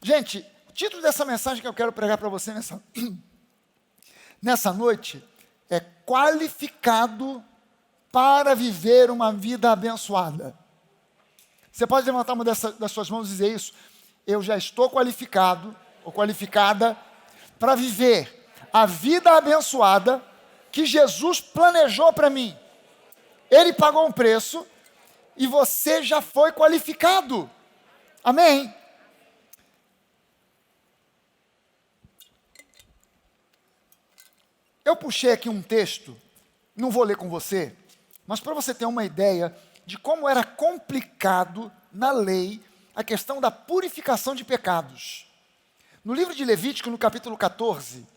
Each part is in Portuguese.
Gente, o título dessa mensagem que eu quero pregar para você nessa noite é Qualificado para viver uma vida abençoada. Você pode levantar uma das suas mãos e dizer isso? Eu já estou qualificado ou qualificada para viver a vida abençoada que Jesus planejou para mim. Ele pagou um preço e você já foi qualificado. Amém? Eu puxei aqui um texto, não vou ler com você, mas para você ter uma ideia de como era complicado na lei a questão da purificação de pecados. No livro de Levítico, no capítulo 14,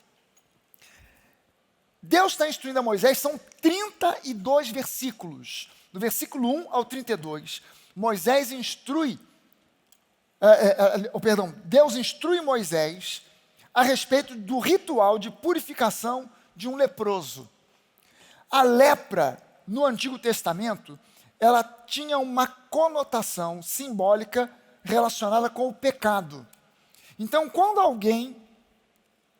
Deus está instruindo a Moisés, são 32 versículos. Do versículo 1 ao 32, Moisés instrui, Deus instrui Moisés a respeito do ritual de purificação de um leproso. A lepra, no Antigo Testamento, ela tinha uma conotação simbólica relacionada com o pecado. Então, quando alguém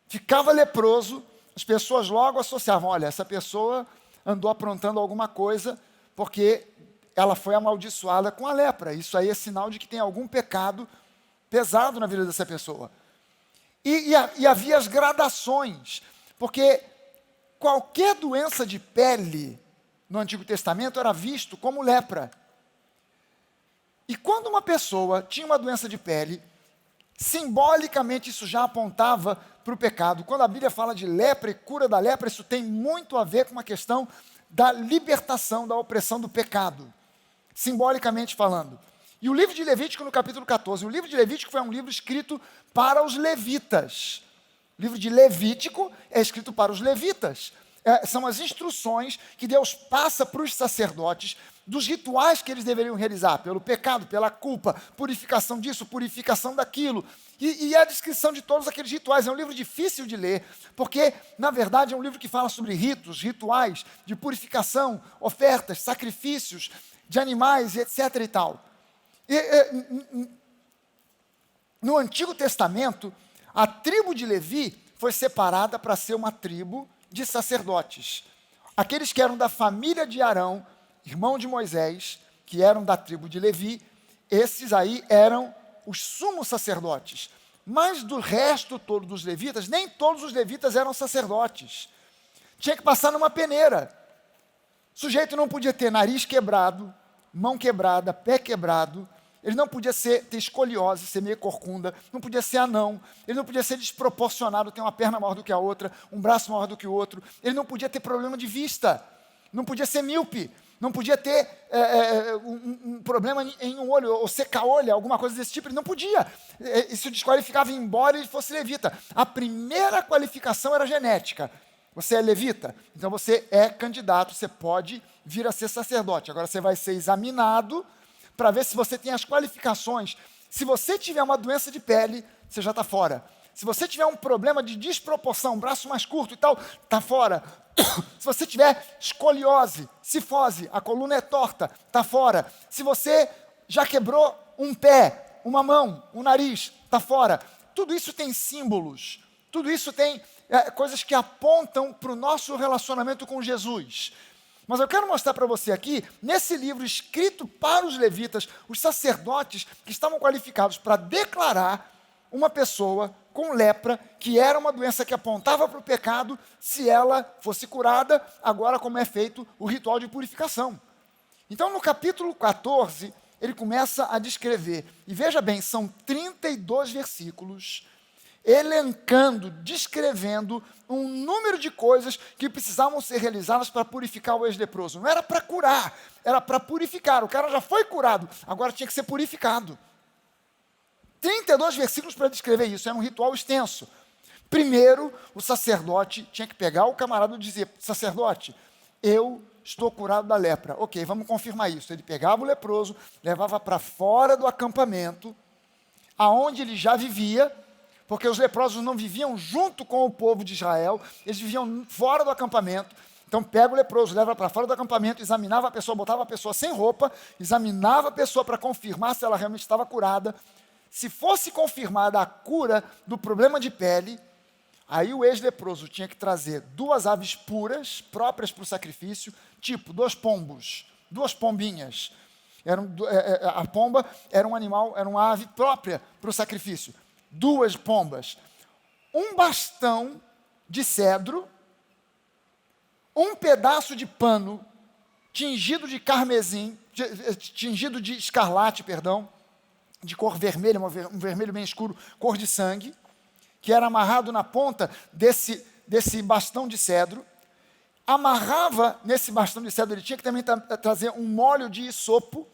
ficava leproso, as pessoas logo associavam, olha, essa pessoa andou aprontando alguma coisa porque ela foi amaldiçoada com a lepra. Isso aí é sinal de que tem algum pecado pesado na vida dessa pessoa. E havia as gradações, porque qualquer doença de pele no Antigo Testamento era visto como lepra. E quando uma pessoa tinha uma doença de pele, simbolicamente isso já apontava para o pecado. Quando a Bíblia fala de lepra e cura da lepra, isso tem muito a ver com uma questão da libertação, da opressão do pecado, simbolicamente falando. E o livro de Levítico, no capítulo 14, o livro de Levítico foi um livro escrito para os levitas. O livro de Levítico é escrito para os levitas. São as instruções que Deus passa para os sacerdotes dos rituais que eles deveriam realizar, pelo pecado, pela culpa, purificação disso, purificação daquilo. E a descrição de todos aqueles rituais. É um livro difícil de ler, porque, na verdade, é um livro que fala sobre ritos, rituais de purificação, ofertas, sacrifícios de animais, etc. e tal. No Antigo Testamento, a tribo de Levi foi separada para ser uma tribo de sacerdotes. Aqueles que eram da família de Arão, irmão de Moisés, que eram da tribo de Levi, esses aí eram os sumos sacerdotes. Mas do resto todo dos levitas, nem todos os levitas eram sacerdotes. Tinha que passar numa peneira. O sujeito não podia ter nariz quebrado, mão quebrada, pé quebrado. Ele não podia ter escoliose, ser meio corcunda, não podia ser anão, ele não podia ser desproporcionado, ter uma perna maior do que a outra, um braço maior do que o outro, ele não podia ter problema de vista, não podia ser míope, não podia ter um problema em um olho, ou seca-olho, alguma coisa desse tipo, ele não podia. Isso desqualificava, embora ele fosse levita. A primeira qualificação era genética. Você é levita, então você é candidato, você pode vir a ser sacerdote. Agora você vai ser examinado para ver se você tem as qualificações. Se você tiver uma doença de pele, você já está fora. Se você tiver um problema de desproporção, um braço mais curto e tal, está fora. Se você tiver escoliose, cifose, a coluna é torta, está fora. Se você já quebrou um pé, uma mão, um nariz, está fora. Tudo isso tem símbolos. Tudo isso tem coisas que apontam para o nosso relacionamento com Jesus. Mas eu quero mostrar para você aqui, nesse livro escrito para os levitas, os sacerdotes que estavam qualificados para declarar uma pessoa com lepra, que era uma doença que apontava para o pecado, se ela fosse curada, agora como é feito o ritual de purificação. Então no capítulo 14, ele começa a descrever, e veja bem, são 32 versículos, elencando, descrevendo um número de coisas que precisavam ser realizadas para purificar o ex-leproso. Não era para curar, era para purificar. O cara já foi curado, agora tinha que ser purificado. 32 versículos para descrever isso, era um ritual extenso. Primeiro, o sacerdote tinha que pegar o camarada e dizer, sacerdote, eu estou curado da lepra. Ok, vamos confirmar isso. Ele pegava o leproso, levava para fora do acampamento, aonde ele já vivia, porque os leprosos não viviam junto com o povo de Israel, eles viviam fora do acampamento. Então pega o leproso, leva para fora do acampamento, examinava a pessoa, botava a pessoa sem roupa, examinava a pessoa para confirmar se ela realmente estava curada. Se fosse confirmada a cura do problema de pele, aí o ex-leproso tinha que trazer 2 aves puras, próprias para o sacrifício, tipo 2 pombos, 2 pombinhas. A pomba era um animal, era uma ave própria para o sacrifício. 2 pombas. Um bastão de cedro, um pedaço de pano tingido de carmesim, tingido de escarlate, perdão, de cor vermelha, um vermelho bem escuro, cor de sangue, que era amarrado na ponta desse bastão de cedro. Amarrava nesse bastão de cedro, ele tinha que também trazer um molho de isopo.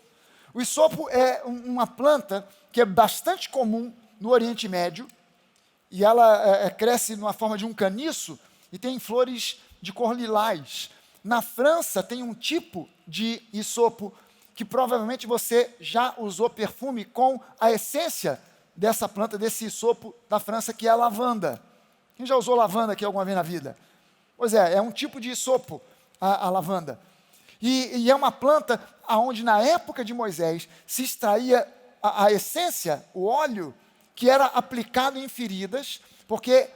O isopo é uma planta que é bastante comum no Oriente Médio, e ela cresce numa forma de um caniço e tem flores de cor lilás. Na França tem um tipo de isopo que provavelmente você já usou perfume com a essência dessa planta, desse isopo da França, que é a lavanda. Quem já usou lavanda aqui alguma vez na vida? Pois é um tipo de isopo, a lavanda. E é uma planta onde na época de Moisés se extraía a essência, o óleo, que era aplicado em feridas, porque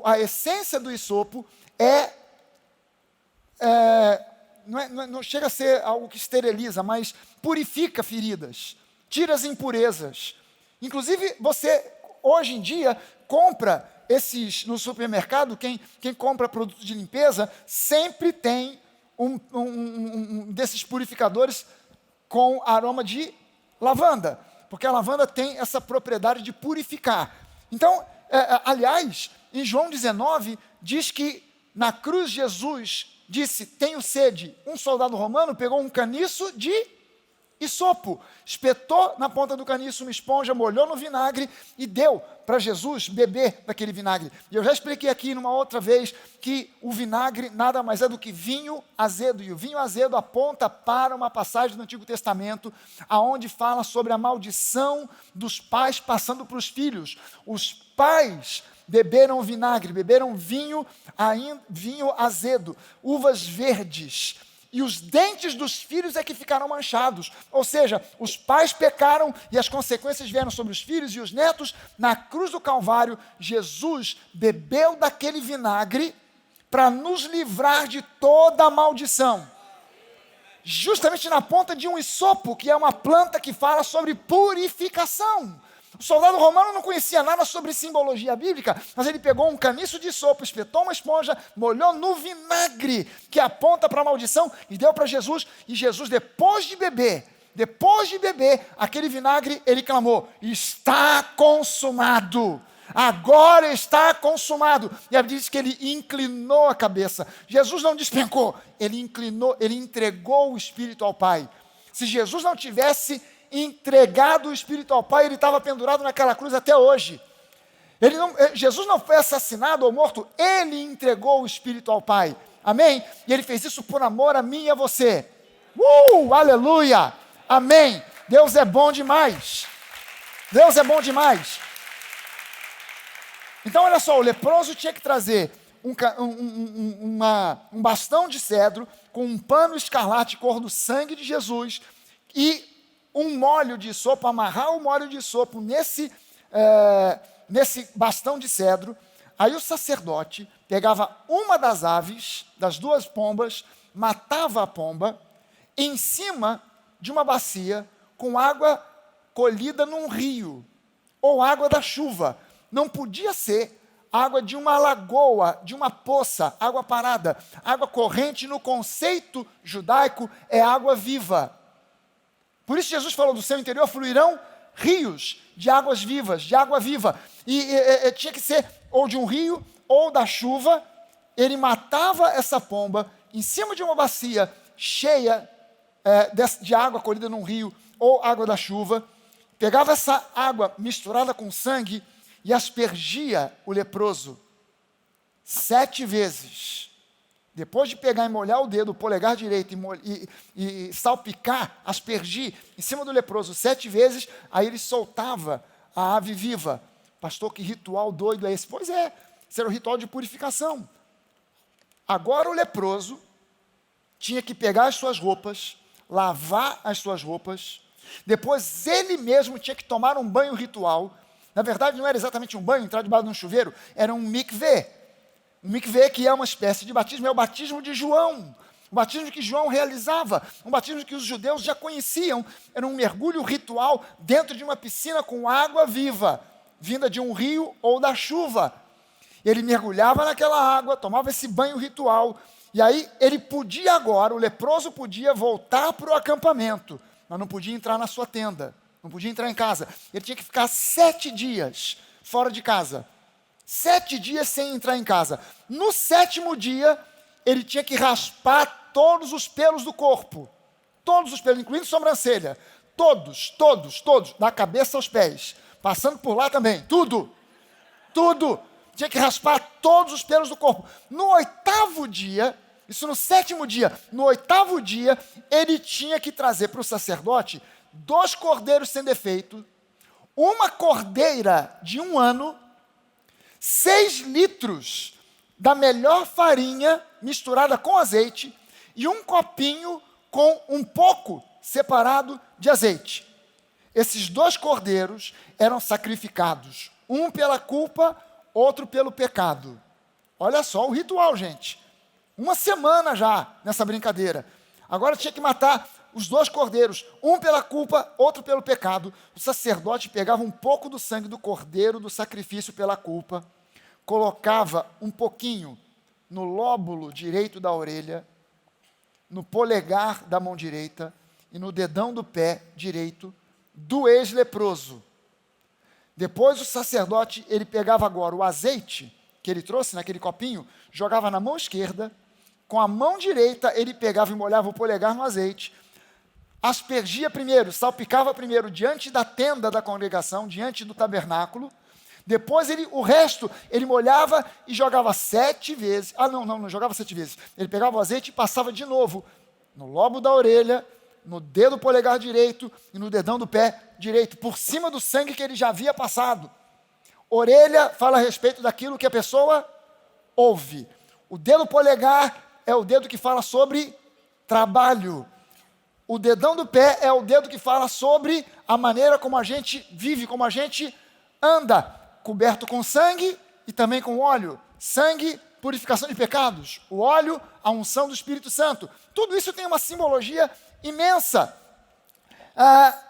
a essência do isopo não chega a ser algo que esteriliza, mas purifica feridas, tira as impurezas. Inclusive, você, hoje em dia, compra no supermercado, quem compra produtos de limpeza, sempre tem um desses purificadores com aroma de lavanda, porque a lavanda tem essa propriedade de purificar. Então, aliás, em João 19, diz que na cruz Jesus disse, tenho sede. Um soldado romano pegou um caniço de isopo, espetou na ponta do caniço uma esponja, molhou no vinagre e deu para Jesus beber daquele vinagre. E eu já expliquei aqui numa outra vez que o vinagre nada mais é do que vinho azedo, e o vinho azedo aponta para uma passagem do Antigo Testamento, aonde fala sobre a maldição dos pais passando para os filhos. Os pais beberam vinagre, beberam vinho azedo, uvas verdes, e os dentes dos filhos é que ficaram manchados. Ou seja, os pais pecaram e as consequências vieram sobre os filhos e os netos. Na cruz do Calvário, Jesus bebeu daquele vinagre para nos livrar de toda a maldição. Justamente na ponta de um isopo, que é uma planta que fala sobre purificação. O soldado romano não conhecia nada sobre simbologia bíblica, mas ele pegou um caniço de sopa, espetou uma esponja, molhou no vinagre, que aponta para a maldição, e deu para Jesus. E Jesus, depois de beber aquele vinagre, ele clamou, está consumado. Agora está consumado. E a Bíblia diz que ele inclinou a cabeça. Jesus não despencou, ele inclinou, ele entregou o Espírito ao Pai. Se Jesus não tivesse entregado o Espírito ao Pai, ele estava pendurado naquela cruz até hoje. Jesus não foi assassinado ou morto, ele entregou o Espírito ao Pai. Amém? E ele fez isso por amor a mim e a você. Aleluia! Amém! Deus é bom demais. Deus é bom demais. Então, olha só, o leproso tinha que trazer um bastão de cedro com um pano escarlate cor do sangue de Jesus e um molho de isopo, amarrar o molho de isopo nesse bastão de cedro. Aí o sacerdote pegava uma das aves, das 2 pombas, matava a pomba, em cima de uma bacia com água colhida num rio, ou água da chuva. Não podia ser água de uma lagoa, de uma poça, água parada. Água corrente, no conceito judaico, é água viva. Por isso Jesus falou, do seu interior fluirão rios de águas vivas, de água viva. E tinha que ser ou de um rio, ou da chuva. Ele matava essa pomba em cima de uma bacia cheia de água colhida num rio, ou água da chuva. Pegava essa água misturada com sangue e aspergia o leproso 7 vezes. Depois de pegar e molhar o dedo, o polegar direito, e salpicar, aspergir em cima do leproso 7 vezes, aí ele soltava a ave viva. Pastor, que ritual doido é esse? Pois é, esse era o ritual de purificação. Agora o leproso tinha que pegar as suas roupas, lavar as suas roupas, Depois ele mesmo tinha que tomar um banho ritual. Na verdade, não era exatamente um banho, entrar debaixo de um chuveiro, era um mikveh. Um mikveh que é uma espécie de batismo, é o batismo de João. O batismo que João realizava, um batismo que os judeus já conheciam, era um mergulho ritual dentro de uma piscina com água viva, vinda de um rio ou da chuva. Ele mergulhava naquela água, tomava esse banho ritual, e aí ele podia agora, o leproso podia voltar para o acampamento, mas não podia entrar na sua tenda, não podia entrar em casa. Ele tinha que ficar 7 dias fora de casa. 7 dias sem entrar em casa. No 7º dia, ele tinha que raspar todos os pelos do corpo. Todos os pelos, incluindo sobrancelha. Todos, da cabeça aos pés. Passando por lá também, tudo. Tinha que raspar todos os pelos do corpo. No 8º dia, isso no 7º dia, no 8º dia, ele tinha que trazer para o sacerdote 2 cordeiros sem defeito, uma cordeira de 1 ano, 6 litros da melhor farinha misturada com azeite e um copinho com um pouco separado de azeite. Esses 2 cordeiros eram sacrificados, um pela culpa, outro pelo pecado. Olha só o ritual, gente. 1 semana já nessa brincadeira. Agora tinha que matar os 2 cordeiros, um pela culpa, outro pelo pecado. O sacerdote pegava um pouco do sangue do cordeiro do sacrifício pela culpa, colocava um pouquinho no lóbulo direito da orelha, no polegar da mão direita e no dedão do pé direito do ex-leproso. Depois o sacerdote, ele pegava agora o azeite que ele trouxe naquele copinho, jogava na mão esquerda, com a mão direita ele pegava e molhava o polegar no azeite, aspergia primeiro, salpicava primeiro diante da tenda da congregação, diante do tabernáculo. Depois o resto ele molhava e jogava 7 vezes. Não jogava 7 vezes. Ele pegava o azeite e passava de novo no lobo da orelha, no dedo polegar direito e no dedão do pé direito, por cima do sangue que ele já havia passado. Orelha fala a respeito daquilo que a pessoa ouve. O dedo polegar é o dedo que fala sobre trabalho. O dedão do pé é o dedo que fala sobre a maneira como a gente vive, como a gente anda, coberto com sangue e também com óleo. Sangue, purificação de pecados. O óleo, a unção do Espírito Santo. Tudo isso tem uma simbologia imensa.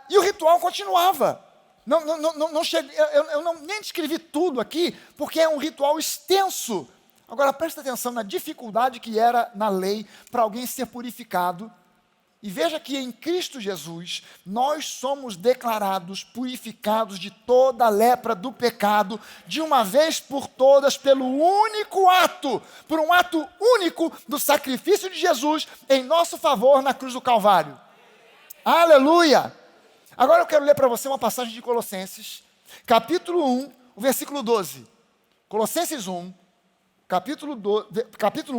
E o ritual continuava. Eu nem descrevi tudo aqui, porque é um ritual extenso. Agora, presta atenção na dificuldade que era na lei para alguém ser purificado. E veja que em Cristo Jesus, nós somos declarados purificados de toda a lepra do pecado, de uma vez por todas, pelo único ato, por um ato único do sacrifício de Jesus em nosso favor na cruz do Calvário. Aleluia! Agora eu quero ler para você uma passagem de Colossenses, capítulo 1, o versículo 12. Colossenses 1, capítulo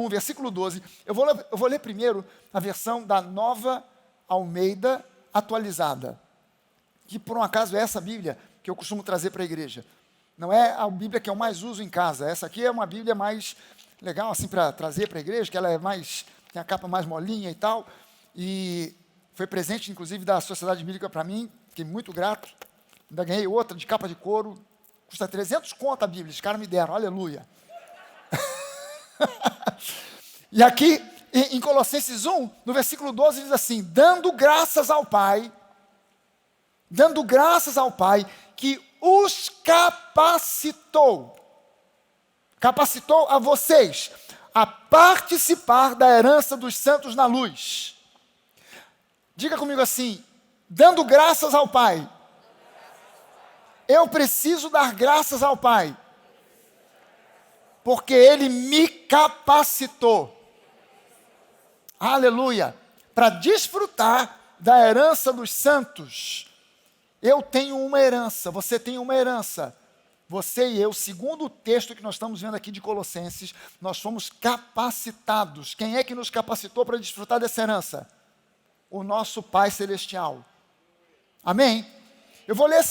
1, versículo 12. Eu vou ler primeiro a versão da Nova Almeida atualizada, que por um acaso é essa Bíblia que eu costumo trazer para a igreja. Não é a Bíblia que eu mais uso em casa. Essa aqui é uma Bíblia mais legal assim para trazer para a igreja, que ela é mais, tem a capa mais molinha e tal. E foi presente, inclusive, da Sociedade Bíblica para mim. Fiquei muito grato. Ainda ganhei outra de capa de couro. Custa 300 conto a Bíblia. Os caras me deram. Aleluia. E aqui, em Colossenses 1, no versículo 12, diz assim: dando graças ao Pai que os capacitou a vocês a participar da herança dos santos na luz. Diga comigo assim: dando graças ao Pai. Eu preciso dar graças ao Pai, porque Ele me capacitou. Aleluia! Para desfrutar da herança dos santos. Eu tenho uma herança, você tem uma herança. Você e eu, segundo o texto que nós estamos vendo aqui de Colossenses, nós fomos capacitados. Quem é que nos capacitou para desfrutar dessa herança? O nosso Pai Celestial. Amém? Eu vou ler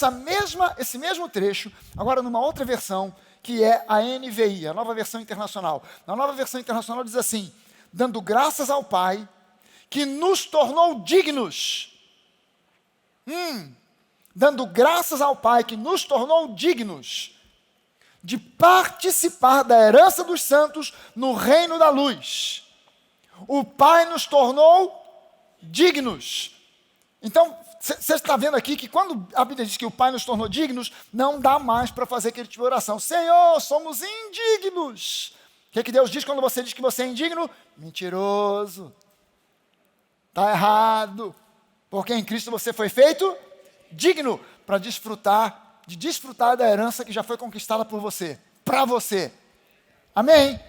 esse mesmo trecho, agora numa outra versão, que é a NVI, a Nova Versão Internacional. Na Nova Versão Internacional diz assim: dando graças ao Pai, que nos tornou dignos. Dando graças ao Pai que nos tornou dignos de participar da herança dos santos no reino da luz. O Pai nos tornou dignos. Então, você está vendo aqui que quando a Bíblia diz que o Pai nos tornou dignos, não dá mais para fazer aquele tipo de oração. Senhor, somos indignos. O que Deus diz quando você diz que você é indigno? Mentiroso. Está errado. Porque em Cristo você foi feito digno para desfrutar da herança que já foi conquistada por você, para você. Amém?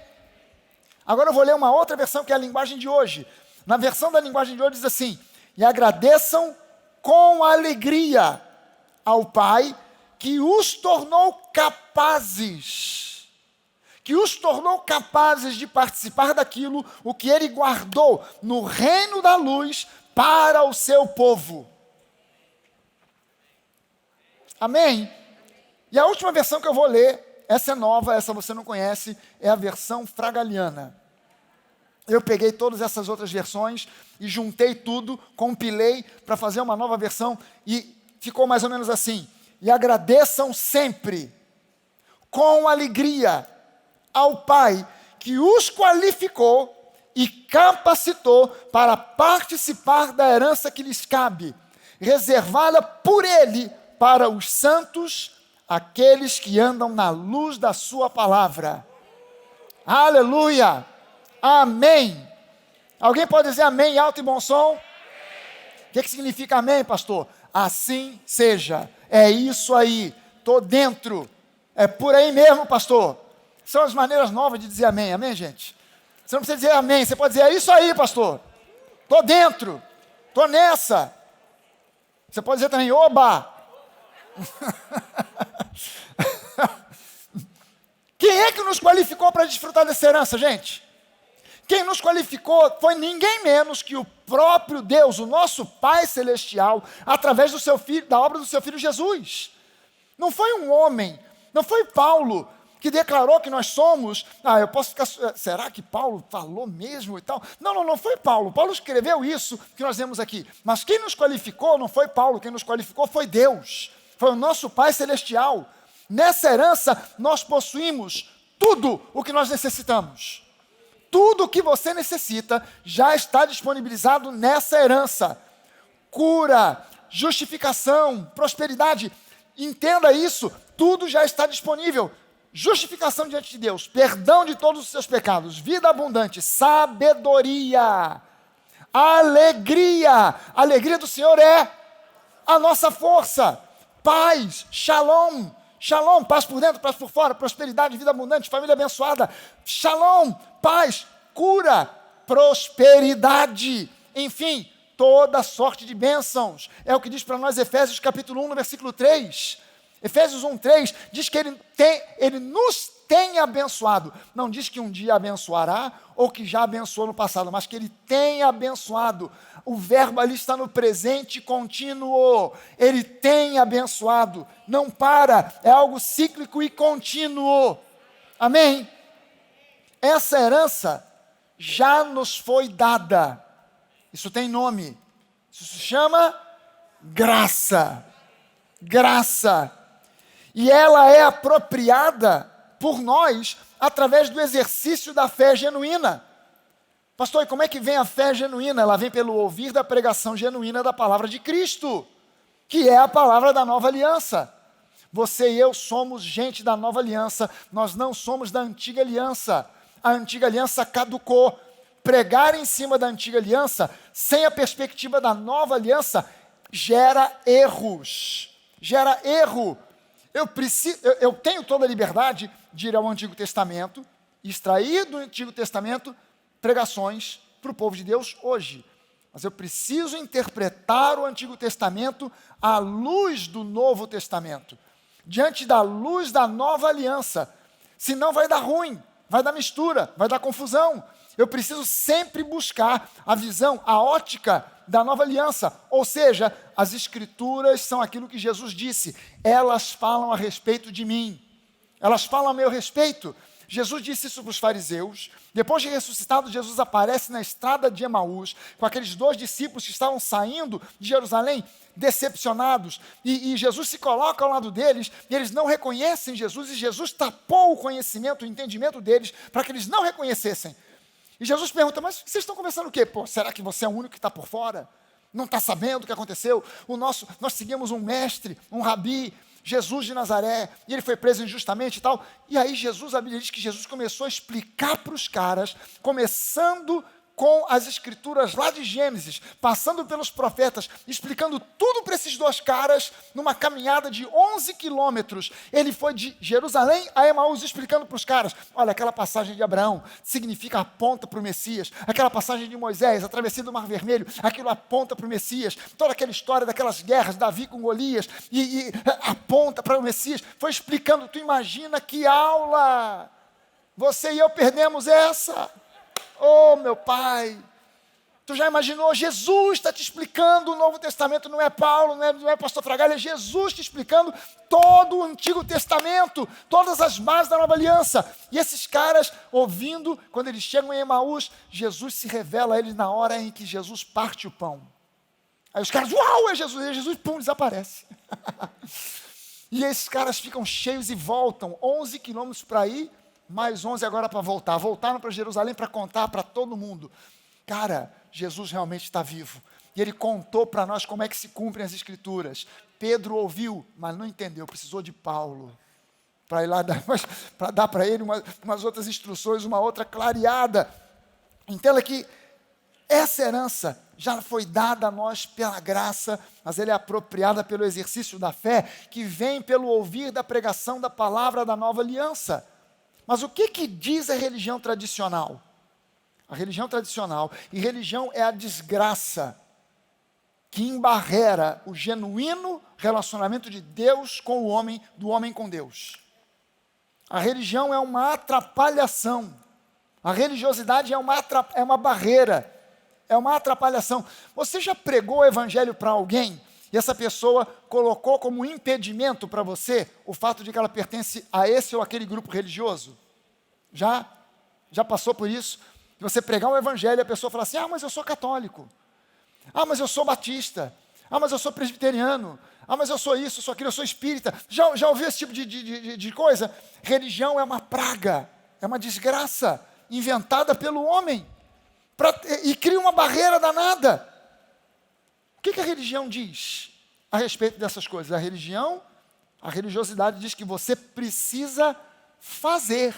Agora eu vou ler uma outra versão que é a linguagem de hoje. Na versão da linguagem de hoje diz assim: e agradeçam com alegria ao Pai que os tornou capazes, de participar daquilo o que Ele guardou no reino da luz para o seu povo. Amém? E a última versão que eu vou ler, essa é nova, essa você não conhece, é a versão fragaliana. Eu peguei todas essas outras versões e juntei tudo, compilei para fazer uma nova versão e ficou mais ou menos assim: e agradeçam sempre, com alegria, ao Pai que os qualificou e capacitou para participar da herança que lhes cabe, reservada por Ele para os santos, aqueles que andam na luz da sua palavra. Aleluia! Amém! Alguém pode dizer amém alto e bom som? O que significa amém, pastor? Assim seja, é isso aí, estou dentro, é por aí mesmo, pastor. São as maneiras novas de dizer amém, amém, gente? Você não precisa dizer amém, você pode dizer é isso aí, pastor, estou dentro, estou nessa. Você pode dizer também oba. Quem é que nos qualificou para desfrutar dessa herança, gente? Quem nos qualificou foi ninguém menos que o próprio Deus, o nosso Pai Celestial, através do seu Filho, da obra do seu Filho Jesus. Não foi um homem, não foi Paulo que declarou que nós somos. Eu posso ficar, será que Paulo falou mesmo e tal? Não foi Paulo. Paulo escreveu isso que nós vemos aqui. Mas quem nos qualificou não foi Paulo, quem nos qualificou foi Deus. Foi o nosso Pai Celestial. Nessa herança, nós possuímos tudo o que nós necessitamos. Tudo o que você necessita já está disponibilizado nessa herança. Cura, justificação, prosperidade. Entenda isso, tudo já está disponível. Justificação diante de Deus, perdão de todos os seus pecados, vida abundante, sabedoria, alegria. A alegria do Senhor é a nossa força. Paz, shalom, shalom, paz por dentro, paz por fora, prosperidade, vida abundante, família abençoada, shalom, paz, cura, prosperidade, enfim, toda sorte de bênçãos. É o que diz para nós Efésios capítulo 1, no versículo 3. Efésios 1, 3, diz que Ele nos tem abençoado. Não diz que um dia abençoará, ou que já abençoou no passado, mas que Ele tem abençoado. O verbo ali está no presente contínuo. Ele tem abençoado. Não para, é algo cíclico e contínuo. Amém? Essa herança já nos foi dada. Isso tem nome. Isso se chama graça. Graça. E ela é apropriada por nós através do exercício da fé genuína. Pastor, e como é que vem a fé genuína? Ela vem pelo ouvir da pregação genuína da palavra de Cristo, que é a palavra da nova aliança. Você e eu somos gente da nova aliança, nós não somos da antiga aliança. A antiga aliança caducou. Pregar em cima da antiga aliança, sem a perspectiva da aliança, gera erros. Gera erro. Eu tenho toda a liberdade de ir ao Antigo Testamento, extrair do Antigo Testamento pregações para o povo de Deus hoje. Mas eu preciso interpretar o Antigo Testamento à luz do Novo Testamento, diante da luz da nova aliança. Senão vai dar ruim, vai dar mistura, vai dar confusão. Eu preciso sempre buscar a visão, a ótica da nova aliança. Ou seja, as Escrituras são aquilo que Jesus disse. Elas falam a respeito de mim. Elas falam a meu respeito. Jesus disse isso para os fariseus. Depois de ressuscitado, Jesus aparece na estrada de Emaús, com aqueles 2 discípulos que estavam saindo de Jerusalém, decepcionados. E Jesus se coloca ao lado deles, e eles não reconhecem Jesus, e Jesus tapou o conhecimento, o entendimento deles, para que eles não reconhecessem. E Jesus pergunta, mas vocês estão conversando o quê? Pô, será que você é o único que está por fora? Não está sabendo o que aconteceu? Nós seguimos um mestre, um rabi, Jesus de Nazaré, e ele foi preso injustamente e tal. E aí a Bíblia diz que Jesus começou a explicar para os caras, começando com as escrituras lá de Gênesis, passando pelos profetas, explicando tudo para esses 2 caras, numa caminhada de 11 quilômetros. Ele foi de Jerusalém a Emaús explicando para os caras, olha, aquela passagem de Abraão significa aponta para o Messias, aquela passagem de Moisés, a travessia do Mar Vermelho, aquilo aponta para o Messias, toda aquela história daquelas guerras, Davi com Golias, e aponta para o Messias, foi explicando. Tu imagina que aula, você e eu perdemos essa. Oh, meu pai, tu já imaginou? Jesus está te explicando o Novo Testamento, não é Paulo, não é pastor Fragalha, é Jesus te explicando todo o Antigo Testamento, todas as bases da Nova Aliança. E esses caras, ouvindo, quando eles chegam em Emaús, Jesus se revela a eles na hora em que Jesus parte o pão. Aí os caras, uau, é Jesus, e Jesus, pum, desaparece. E esses caras ficam cheios e voltam, 11 quilômetros para ir, mais 11 agora para voltar. Voltaram para Jerusalém para contar para todo mundo. Cara, Jesus realmente está vivo. E ele contou para nós como é que se cumprem as Escrituras. Pedro ouviu, mas não entendeu. Precisou de Paulo para ir lá para dar para ele umas outras instruções, uma outra clareada. Entenda que essa herança já foi dada a nós pela graça, mas ela é apropriada pelo exercício da fé, que vem pelo ouvir da pregação da palavra da nova aliança. Mas o que diz a religião tradicional? A religião tradicional, e religião é a desgraça que embarrera o genuíno relacionamento de Deus com o homem, do homem com Deus. A religião é uma atrapalhação. A religiosidade é uma barreira, é uma atrapalhação. Você já pregou o evangelho para alguém e essa pessoa colocou como impedimento para você o fato de que ela pertence a esse ou aquele grupo religioso? Já passou por isso? De você pregar um evangelho e a pessoa fala assim, mas eu sou católico. Mas eu sou batista. Mas eu sou presbiteriano. Mas eu sou isso, eu sou aquilo, eu sou espírita. Já ouviu esse tipo de coisa? Religião é uma praga, é uma desgraça inventada pelo homem e cria uma barreira danada. O que a religião diz a respeito dessas coisas? A religiosidade diz que você precisa fazer.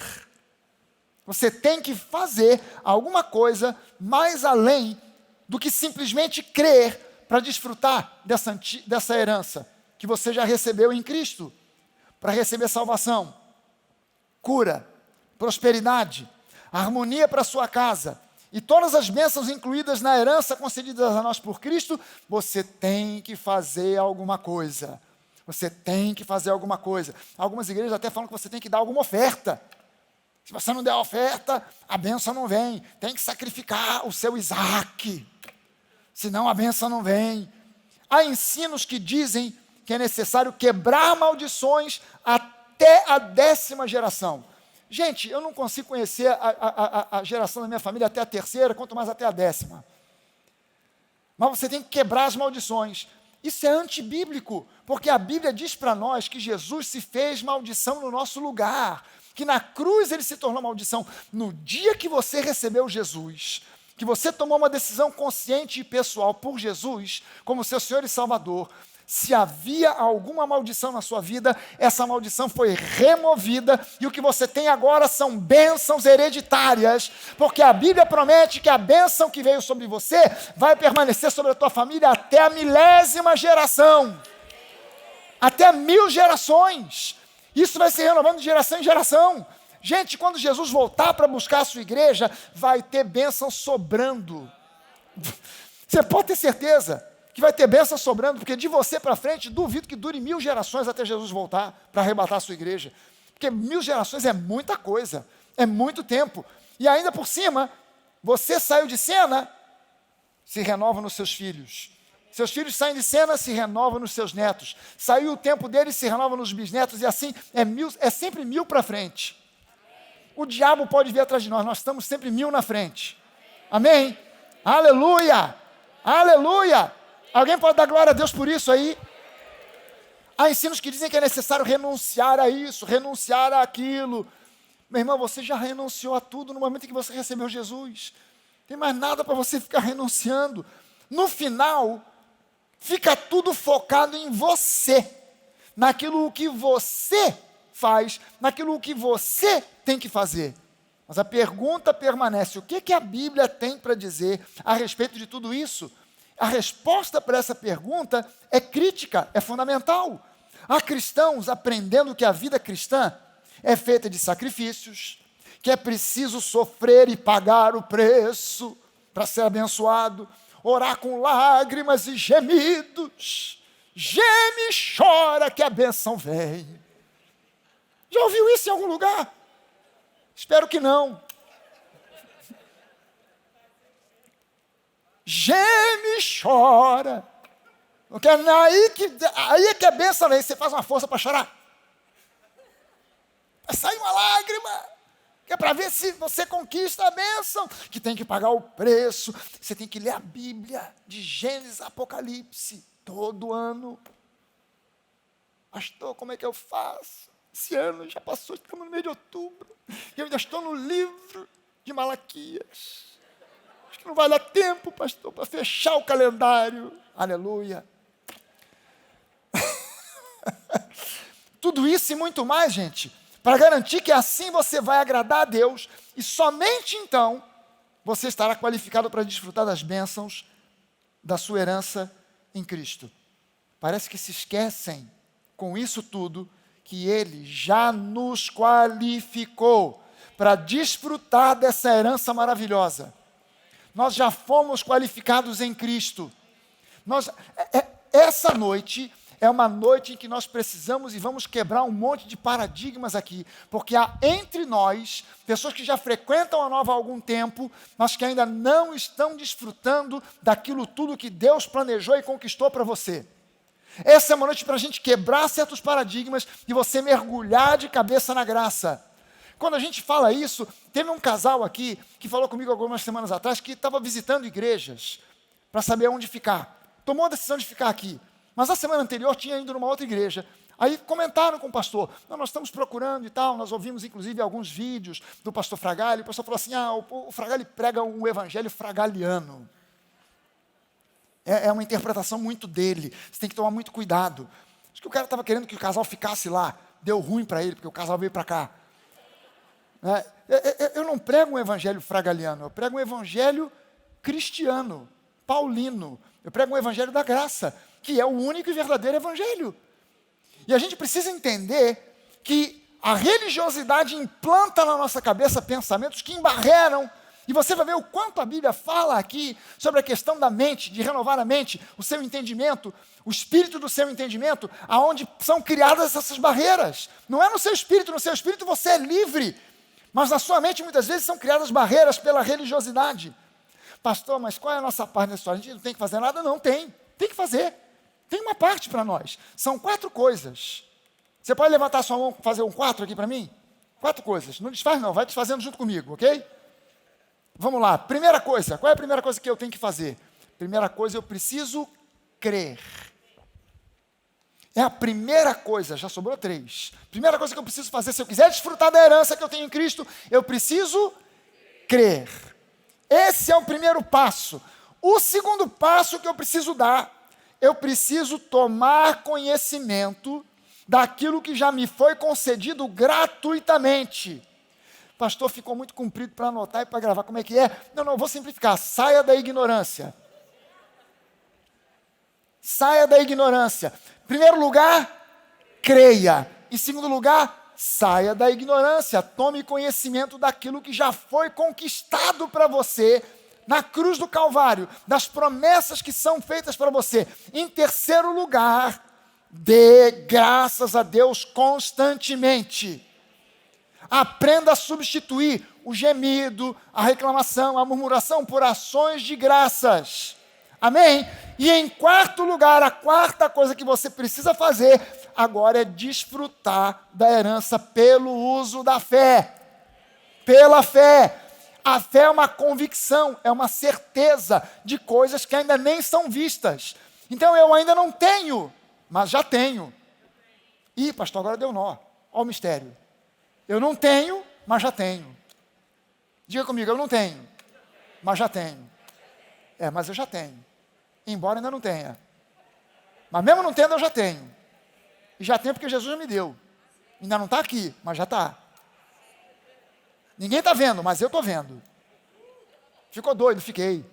Você tem que fazer alguma coisa mais além do que simplesmente crer para desfrutar dessa herança que você já recebeu em Cristo, para receber salvação, cura, prosperidade, harmonia para a sua casa e todas as bênçãos incluídas na herança concedidas a nós por Cristo. Você tem que fazer alguma coisa. Você tem que fazer alguma coisa. Algumas igrejas até falam que você tem que dar alguma oferta. Se você não der a oferta, a bênção não vem. Tem que sacrificar o seu Isaac, senão a bênção não vem. Há ensinos que dizem que é necessário quebrar maldições até a 10ª geração. Gente, eu não consigo conhecer a geração da minha família até a 3ª, quanto mais até a 10ª. Mas você tem que quebrar as maldições. Isso é antibíblico, porque a Bíblia diz para nós que Jesus se fez maldição no nosso lugar, que na cruz ele se tornou maldição. No dia que você recebeu Jesus, que você tomou uma decisão consciente e pessoal por Jesus, como seu Senhor e Salvador, se havia alguma maldição na sua vida, essa maldição foi removida, e o que você tem agora são bênçãos hereditárias, porque a Bíblia promete que a bênção que veio sobre você vai permanecer sobre a tua família até a 1000ª geração, até 1000 gerações. Isso vai se renovando de geração em geração. Gente, quando Jesus voltar para buscar a sua igreja, vai ter bênção sobrando. Você pode ter certeza que vai ter bênção sobrando, porque de você para frente, duvido que dure 1000 gerações até Jesus voltar para arrebatar a sua igreja. Porque 1000 gerações é muita coisa, é muito tempo. E ainda por cima, você saiu de cena, se renova nos seus filhos. Seus filhos saem de cena, se renovam nos seus netos. Saiu o tempo deles, se renova nos bisnetos, e assim é sempre 1000 para frente. o diabo pode vir atrás de nós estamos sempre 1000 na frente. Amém? Aleluia! Aleluia! Alguém pode dar glória a Deus por isso aí? Há ensinos que dizem que é necessário renunciar a isso, renunciar a aquilo. Meu irmão, você já renunciou a tudo no momento em que você recebeu Jesus. Não tem mais nada para você ficar renunciando. No final, fica tudo focado em você, naquilo que você faz, naquilo que você tem que fazer. Mas a pergunta permanece: o que a Bíblia tem para dizer a respeito de tudo isso? A resposta para essa pergunta é crítica, é fundamental. Há cristãos aprendendo que a vida cristã é feita de sacrifícios, que é preciso sofrer e pagar o preço para ser abençoado, orar com lágrimas e gemidos, geme e chora que a bênção vem. Já ouviu isso em algum lugar? Espero que não. Geme e chora. Porque aí é que a bênção vem. Você faz uma força para chorar. Vai sair uma lágrima. Que é para ver se você conquista a bênção. Que tem que pagar o preço. Você tem que ler a Bíblia de Gênesis a Apocalipse todo ano. Pastor, como é que eu faço? Esse ano já passou, estamos no mês de outubro. E eu ainda estou no livro de Malaquias. Acho que não vai dar tempo, pastor, para fechar o calendário. Aleluia. Tudo isso e muito mais, gente, para garantir que assim você vai agradar a Deus e somente então você estará qualificado para desfrutar das bênçãos da sua herança em Cristo. Parece que se esquecem com isso tudo que Ele já nos qualificou para desfrutar dessa herança maravilhosa. Nós já fomos qualificados em Cristo. Essa noite é uma noite em que nós precisamos e vamos quebrar um monte de paradigmas aqui, porque há entre nós pessoas que já frequentam a Nova há algum tempo, mas que ainda não estão desfrutando daquilo tudo que Deus planejou e conquistou para você. Essa é uma noite para a gente quebrar certos paradigmas e você mergulhar de cabeça na graça. Quando a gente fala isso, teve um casal aqui que falou comigo algumas semanas atrás que estava visitando igrejas para saber onde ficar. Tomou a decisão de ficar aqui. Mas na semana anterior tinha ido numa outra igreja. Aí comentaram com o pastor: não, nós estamos procurando e tal. Nós ouvimos inclusive alguns vídeos do pastor Fragale. O pastor falou assim: o Fragale prega um evangelho fragaliano. É uma interpretação muito dele. Você tem que tomar muito cuidado. Acho que o cara estava querendo que o casal ficasse lá. Deu ruim para ele, porque o casal veio para cá. Eu não prego um evangelho fragaliano. Eu prego um evangelho cristiano, paulino. Eu prego um evangelho da graça, que é o único e verdadeiro evangelho. E a gente precisa entender que a religiosidade implanta na nossa cabeça pensamentos que embarreram. E você vai ver o quanto a Bíblia fala aqui sobre a questão da mente, de renovar a mente, o seu entendimento, o espírito do seu entendimento, aonde são criadas essas barreiras. Não é no seu espírito você é livre, mas na sua mente muitas vezes são criadas barreiras pela religiosidade. Pastor, mas qual é a nossa parte nessa história? A gente não tem que fazer nada? Não, tem que fazer. Tem uma parte para nós. São 4 coisas. Você pode levantar sua mão e fazer um 4 aqui para mim? 4 coisas. Não desfaz não, vai desfazendo junto comigo, ok? Vamos lá. Primeira coisa. Qual é a primeira coisa que eu tenho que fazer? Primeira coisa, eu preciso crer. É a primeira coisa, já sobrou 3. Primeira coisa que eu preciso fazer, se eu quiser desfrutar da herança que eu tenho em Cristo, eu preciso crer. Esse é o primeiro passo. O segundo passo que eu preciso dar, eu preciso tomar conhecimento daquilo que já me foi concedido gratuitamente. Pastor, ficou muito comprido para anotar e para gravar. Como é que é? Não, vou simplificar. Saia da ignorância. Saia da ignorância. Em primeiro lugar, creia. Em segundo lugar, saia da ignorância. Tome conhecimento daquilo que já foi conquistado para você na cruz do Calvário, das promessas que são feitas para você. Em terceiro lugar, dê graças a Deus constantemente. Aprenda a substituir o gemido, a reclamação, a murmuração por ações de graças. Amém? E em quarto lugar, a quarta coisa que você precisa fazer agora é desfrutar da herança pelo uso da fé. Pela fé. A fé é uma convicção, é uma certeza de coisas que ainda nem são vistas. Então eu ainda não tenho, mas já tenho. Ih, pastor, agora deu nó. Olha o mistério. Eu não tenho, mas já tenho. Diga comigo, eu não tenho, mas já tenho. Mas eu já tenho. Embora ainda não tenha. Mas mesmo não tendo, eu já tenho. E já tenho porque Jesus já me deu. Ainda não está aqui, mas já está. Ninguém está vendo, mas eu estou vendo. Ficou doido? Fiquei.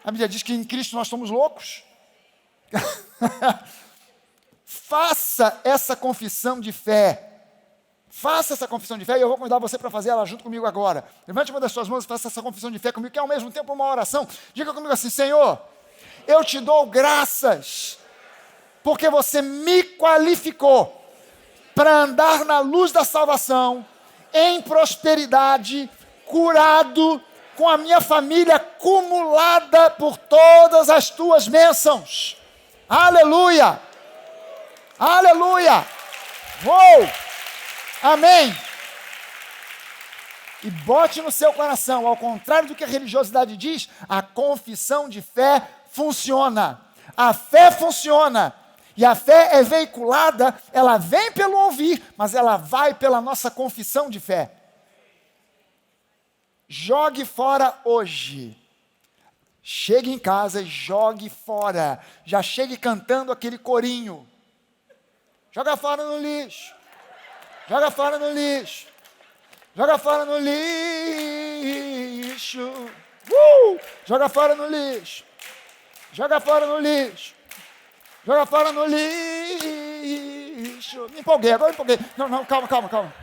A Bíblia diz que em Cristo nós somos loucos. Faça essa confissão de fé. Faça essa confissão de fé e eu vou convidar você para fazer ela junto comigo agora. Levante uma das suas mãos e faça essa confissão de fé comigo, que é ao mesmo tempo uma oração. Diga comigo assim: Senhor, eu te dou graças, porque você me qualificou para andar na luz da salvação, em prosperidade, curado, com a minha família acumulada por todas as tuas bênçãos. Aleluia! Aleluia! Uou! Amém! E bote no seu coração, ao contrário do que a religiosidade diz, a confissão de fé funciona. A fé funciona. E a fé é veiculada, ela vem pelo ouvir, mas ela vai pela nossa confissão de fé. Jogue fora hoje. Chegue em casa e jogue fora. Já chegue cantando aquele corinho. Joga fora no lixo. Joga fora no lixo. Joga fora no lixo. Joga fora no lixo. Joga fora no lixo. Joga fora no lixo. Me empolguei, agora me empolguei. Não, calma.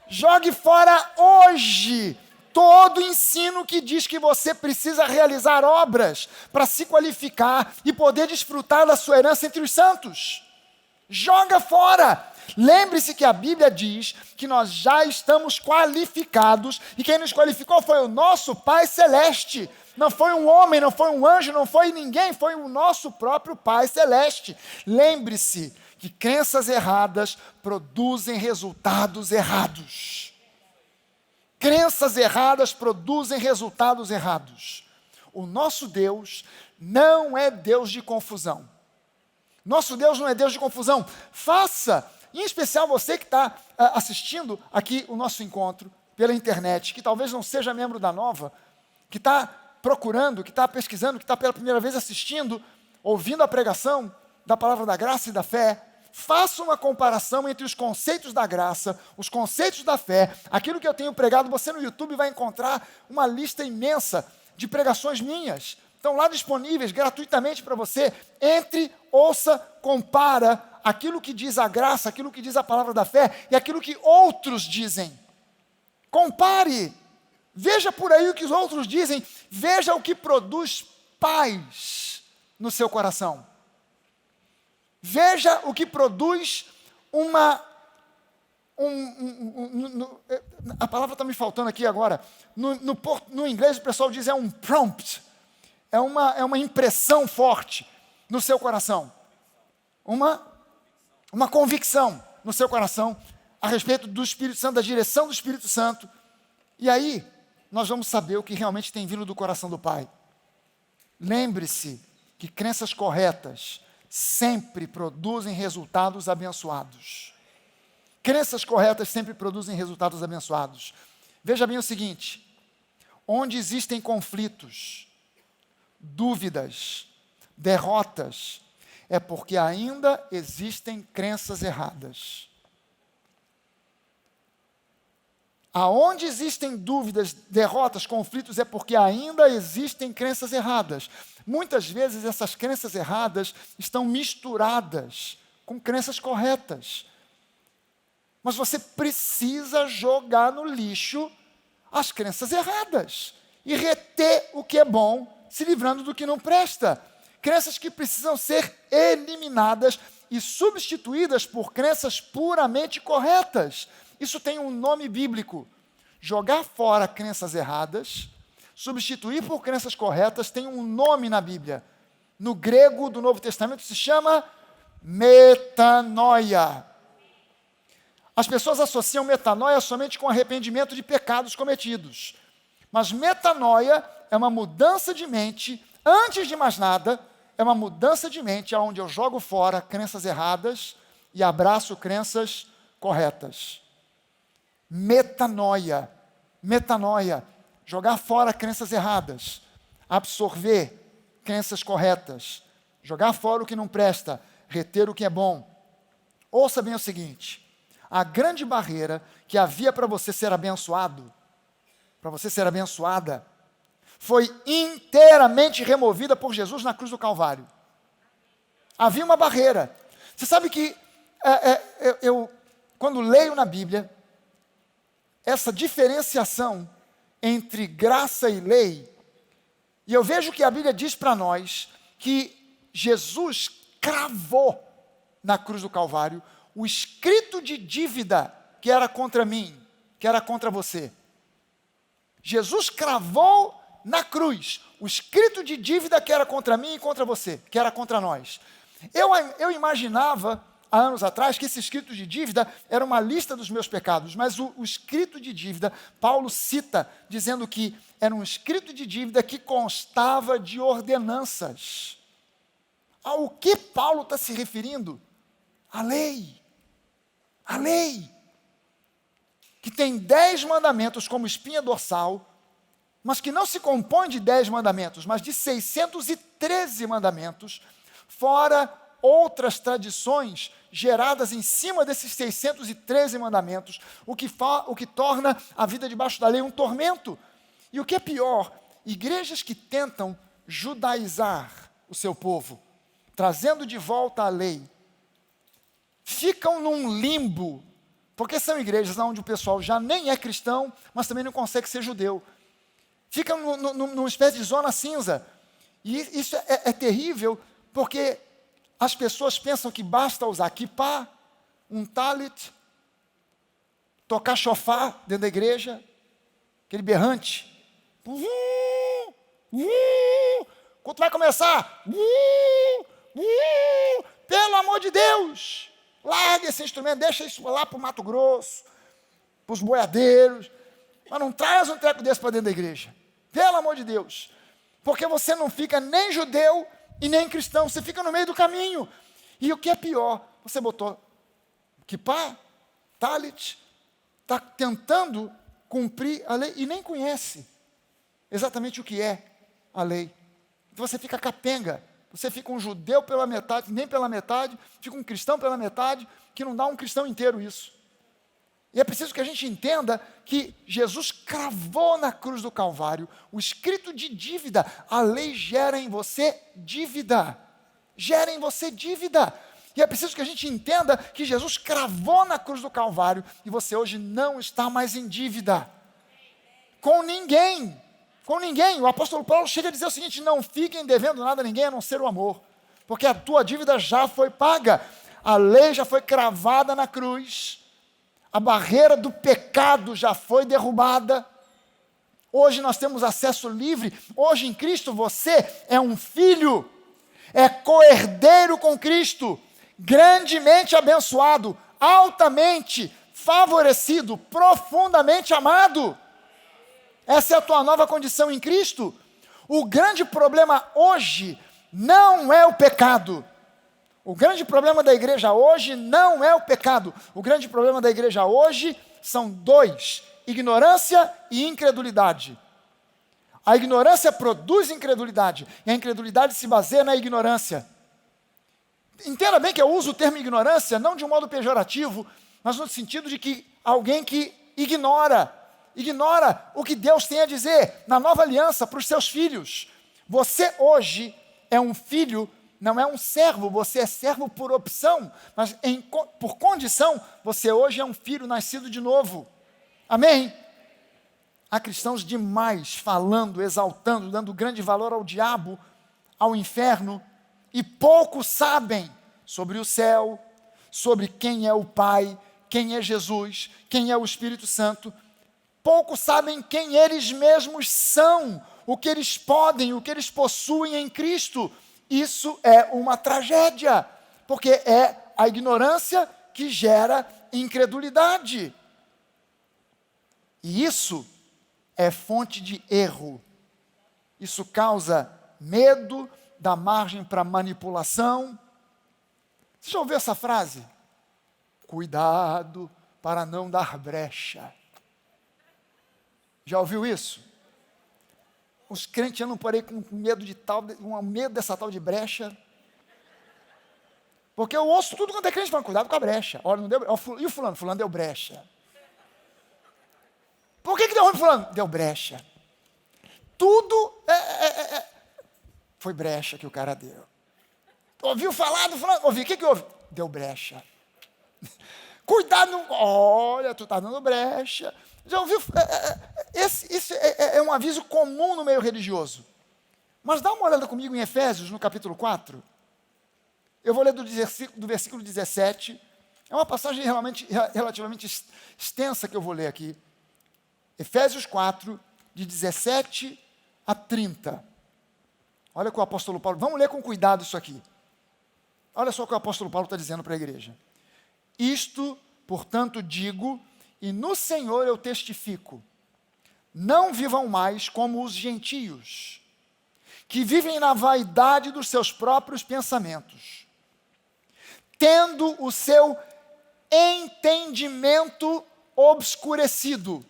Jogue fora hoje todo ensino que diz que você precisa realizar obras para se qualificar e poder desfrutar da sua herança entre os santos. Joga fora. Lembre-se que a Bíblia diz que nós já estamos qualificados e quem nos qualificou foi o nosso Pai Celeste. Não foi um homem, não foi um anjo, não foi ninguém, foi o nosso próprio Pai Celeste. Lembre-se que crenças erradas produzem resultados errados. Crenças erradas produzem resultados errados. O nosso Deus não é Deus de confusão. Nosso Deus não é Deus de confusão. Faça, em especial você que está assistindo aqui o nosso encontro pela internet, que talvez não seja membro da Nova, que está procurando, que está pesquisando, que está pela primeira vez assistindo, ouvindo a pregação da palavra da graça e da fé, faça uma comparação entre os conceitos da graça, os conceitos da fé, aquilo que eu tenho pregado. Você no YouTube vai encontrar uma lista imensa de pregações minhas, estão lá disponíveis gratuitamente para você. Entre, ouça, compara aquilo que diz a graça, aquilo que diz a palavra da fé e aquilo que outros dizem. Compare, veja por aí o que os outros dizem, veja o que produz paz no seu coração. Veja o que produz a palavra está me faltando aqui agora. No inglês o pessoal diz é um prompt, é uma impressão forte no seu coração. Uma convicção no seu coração a respeito do Espírito Santo, da direção do Espírito Santo. E aí nós vamos saber o que realmente tem vindo do coração do Pai. Lembre-se que crenças corretas sempre produzem resultados abençoados. Crenças corretas sempre produzem resultados abençoados. Veja bem o seguinte: onde existem conflitos, dúvidas, derrotas, é porque ainda existem crenças erradas. Aonde existem dúvidas, derrotas, conflitos, é porque ainda existem crenças erradas. Muitas vezes essas crenças erradas estão misturadas com crenças corretas. Mas você precisa jogar no lixo as crenças erradas e reter o que é bom, se livrando do que não presta. Crenças que precisam ser eliminadas e substituídas por crenças puramente corretas. Isso tem um nome bíblico. Jogar fora crenças erradas, substituir por crenças corretas, tem um nome na Bíblia. No grego do Novo Testamento se chama metanoia. As pessoas associam metanoia somente com arrependimento de pecados cometidos. Mas metanoia é uma mudança de mente, antes de mais nada, é uma mudança de mente onde eu jogo fora crenças erradas e abraço crenças corretas. Metanoia, jogar fora crenças erradas, absorver crenças corretas, jogar fora o que não presta, reter o que é bom. Ouça bem o seguinte, a grande barreira que havia para você ser abençoado, para você ser abençoada, foi inteiramente removida por Jesus na cruz do Calvário. Havia uma barreira. Você sabe que eu quando leio na Bíblia, essa diferenciação entre graça e lei, e eu vejo que a Bíblia diz para nós que Jesus cravou na cruz do Calvário o escrito de dívida que era contra mim, que era contra você. Jesus cravou na cruz o escrito de dívida que era contra mim e contra você, que era contra nós. Eu imaginava, há anos atrás, que esse escrito de dívida era uma lista dos meus pecados, mas o escrito de dívida, Paulo cita, dizendo que era um escrito de dívida que constava de ordenanças. Ao que Paulo está se referindo? A lei. A lei. Que tem 10 mandamentos como espinha dorsal, mas que não se compõe de 10 mandamentos, mas de 613 mandamentos, fora outras tradições geradas em cima desses 613 mandamentos, o que torna a vida debaixo da lei um tormento. E o que é pior, igrejas que tentam judaizar o seu povo, trazendo de volta a lei, ficam num limbo, porque são igrejas onde o pessoal já nem é cristão, mas também não consegue ser judeu. Fica numa espécie de zona cinza. E isso é terrível, porque as pessoas pensam que basta usar kippah, um talit, tocar shofar dentro da igreja, aquele berrante. Quando vai começar? Pelo amor de Deus, larga esse instrumento, deixa isso lá para o Mato Grosso, para os boiadeiros, mas não traz um treco desse para dentro da igreja. Pelo amor de Deus, porque você não fica nem judeu e nem cristão, você fica no meio do caminho. E o que é pior, você botou kippah, talit, está tentando cumprir a lei e nem conhece exatamente o que é a lei. Então você fica capenga, você fica um judeu pela metade, nem pela metade, fica um cristão pela metade, que não dá um cristão inteiro isso. E é preciso que a gente entenda que Jesus cravou na cruz do Calvário o escrito de dívida. A lei gera em você dívida. Gera em você dívida. E é preciso que a gente entenda que Jesus cravou na cruz do Calvário e você hoje não está mais em dívida. Com ninguém. Com ninguém. O apóstolo Paulo chega a dizer o seguinte: não fiquem devendo nada a ninguém a não ser o amor. Porque a tua dívida já foi paga. A lei já foi cravada na cruz. A barreira do pecado já foi derrubada. Hoje nós temos acesso livre. Hoje em Cristo você é um filho, é co-herdeiro com Cristo, grandemente abençoado, altamente favorecido, profundamente amado. Essa é a tua nova condição em Cristo. O grande problema hoje não é o pecado. O grande problema da igreja hoje não é o pecado. O grande problema da igreja hoje são dois: ignorância e incredulidade. A ignorância produz incredulidade, e a incredulidade se baseia na ignorância. Entenda bem que eu uso o termo ignorância não de um modo pejorativo, mas no sentido de que alguém que ignora o que Deus tem a dizer na nova aliança para os seus filhos. Você hoje é um filho, não é um servo, você é servo por opção, mas por condição, você hoje é um filho nascido de novo. Amém? Há cristãos demais falando, exaltando, dando grande valor ao diabo, ao inferno, e poucos sabem sobre o céu, sobre quem é o Pai, quem é Jesus, quem é o Espírito Santo. Poucos sabem quem eles mesmos são, o que eles podem, o que eles possuem em Cristo. Isso é uma tragédia, porque é a ignorância que gera incredulidade. E isso é fonte de erro. Isso causa medo, dá margem para manipulação. Você já ouviu essa frase? Cuidado para não dar brecha. Já ouviu isso? Os crentes andam por aí com medo dessa tal de brecha. Porque eu ouço tudo quanto é crente falando, cuidado com a brecha. Olha, não deu, e o fulano? Fulano deu brecha. Por que deu ruim pro fulano? Deu brecha. Tudo foi brecha que o cara deu. Ouviu falar do fulano? Ouvi. O que houve? Deu brecha. Cuidado, olha, tu tá dando brecha. Já ouviu? Isso é um aviso comum no meio religioso. Mas dá uma olhada comigo em Efésios, no capítulo 4. Eu vou ler do versículo 17. É uma passagem relativamente extensa que eu vou ler aqui. Efésios 4, de 17 a 30. Olha o que o apóstolo Paulo... Vamos ler com cuidado isso aqui. Olha só o que o apóstolo Paulo está dizendo para a igreja. Isto, portanto, digo, e no Senhor eu testifico, não vivam mais como os gentios, que vivem na vaidade dos seus próprios pensamentos, tendo o seu entendimento obscurecido.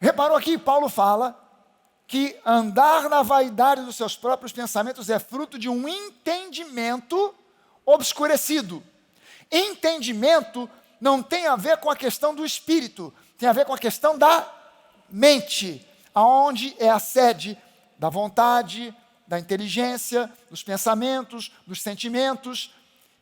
Reparou aqui, Paulo fala que andar na vaidade dos seus próprios pensamentos é fruto de um entendimento obscurecido. Entendimento não tem a ver com a questão do espírito, tem a ver com a questão da mente, aonde é a sede da vontade, da inteligência, dos pensamentos, dos sentimentos.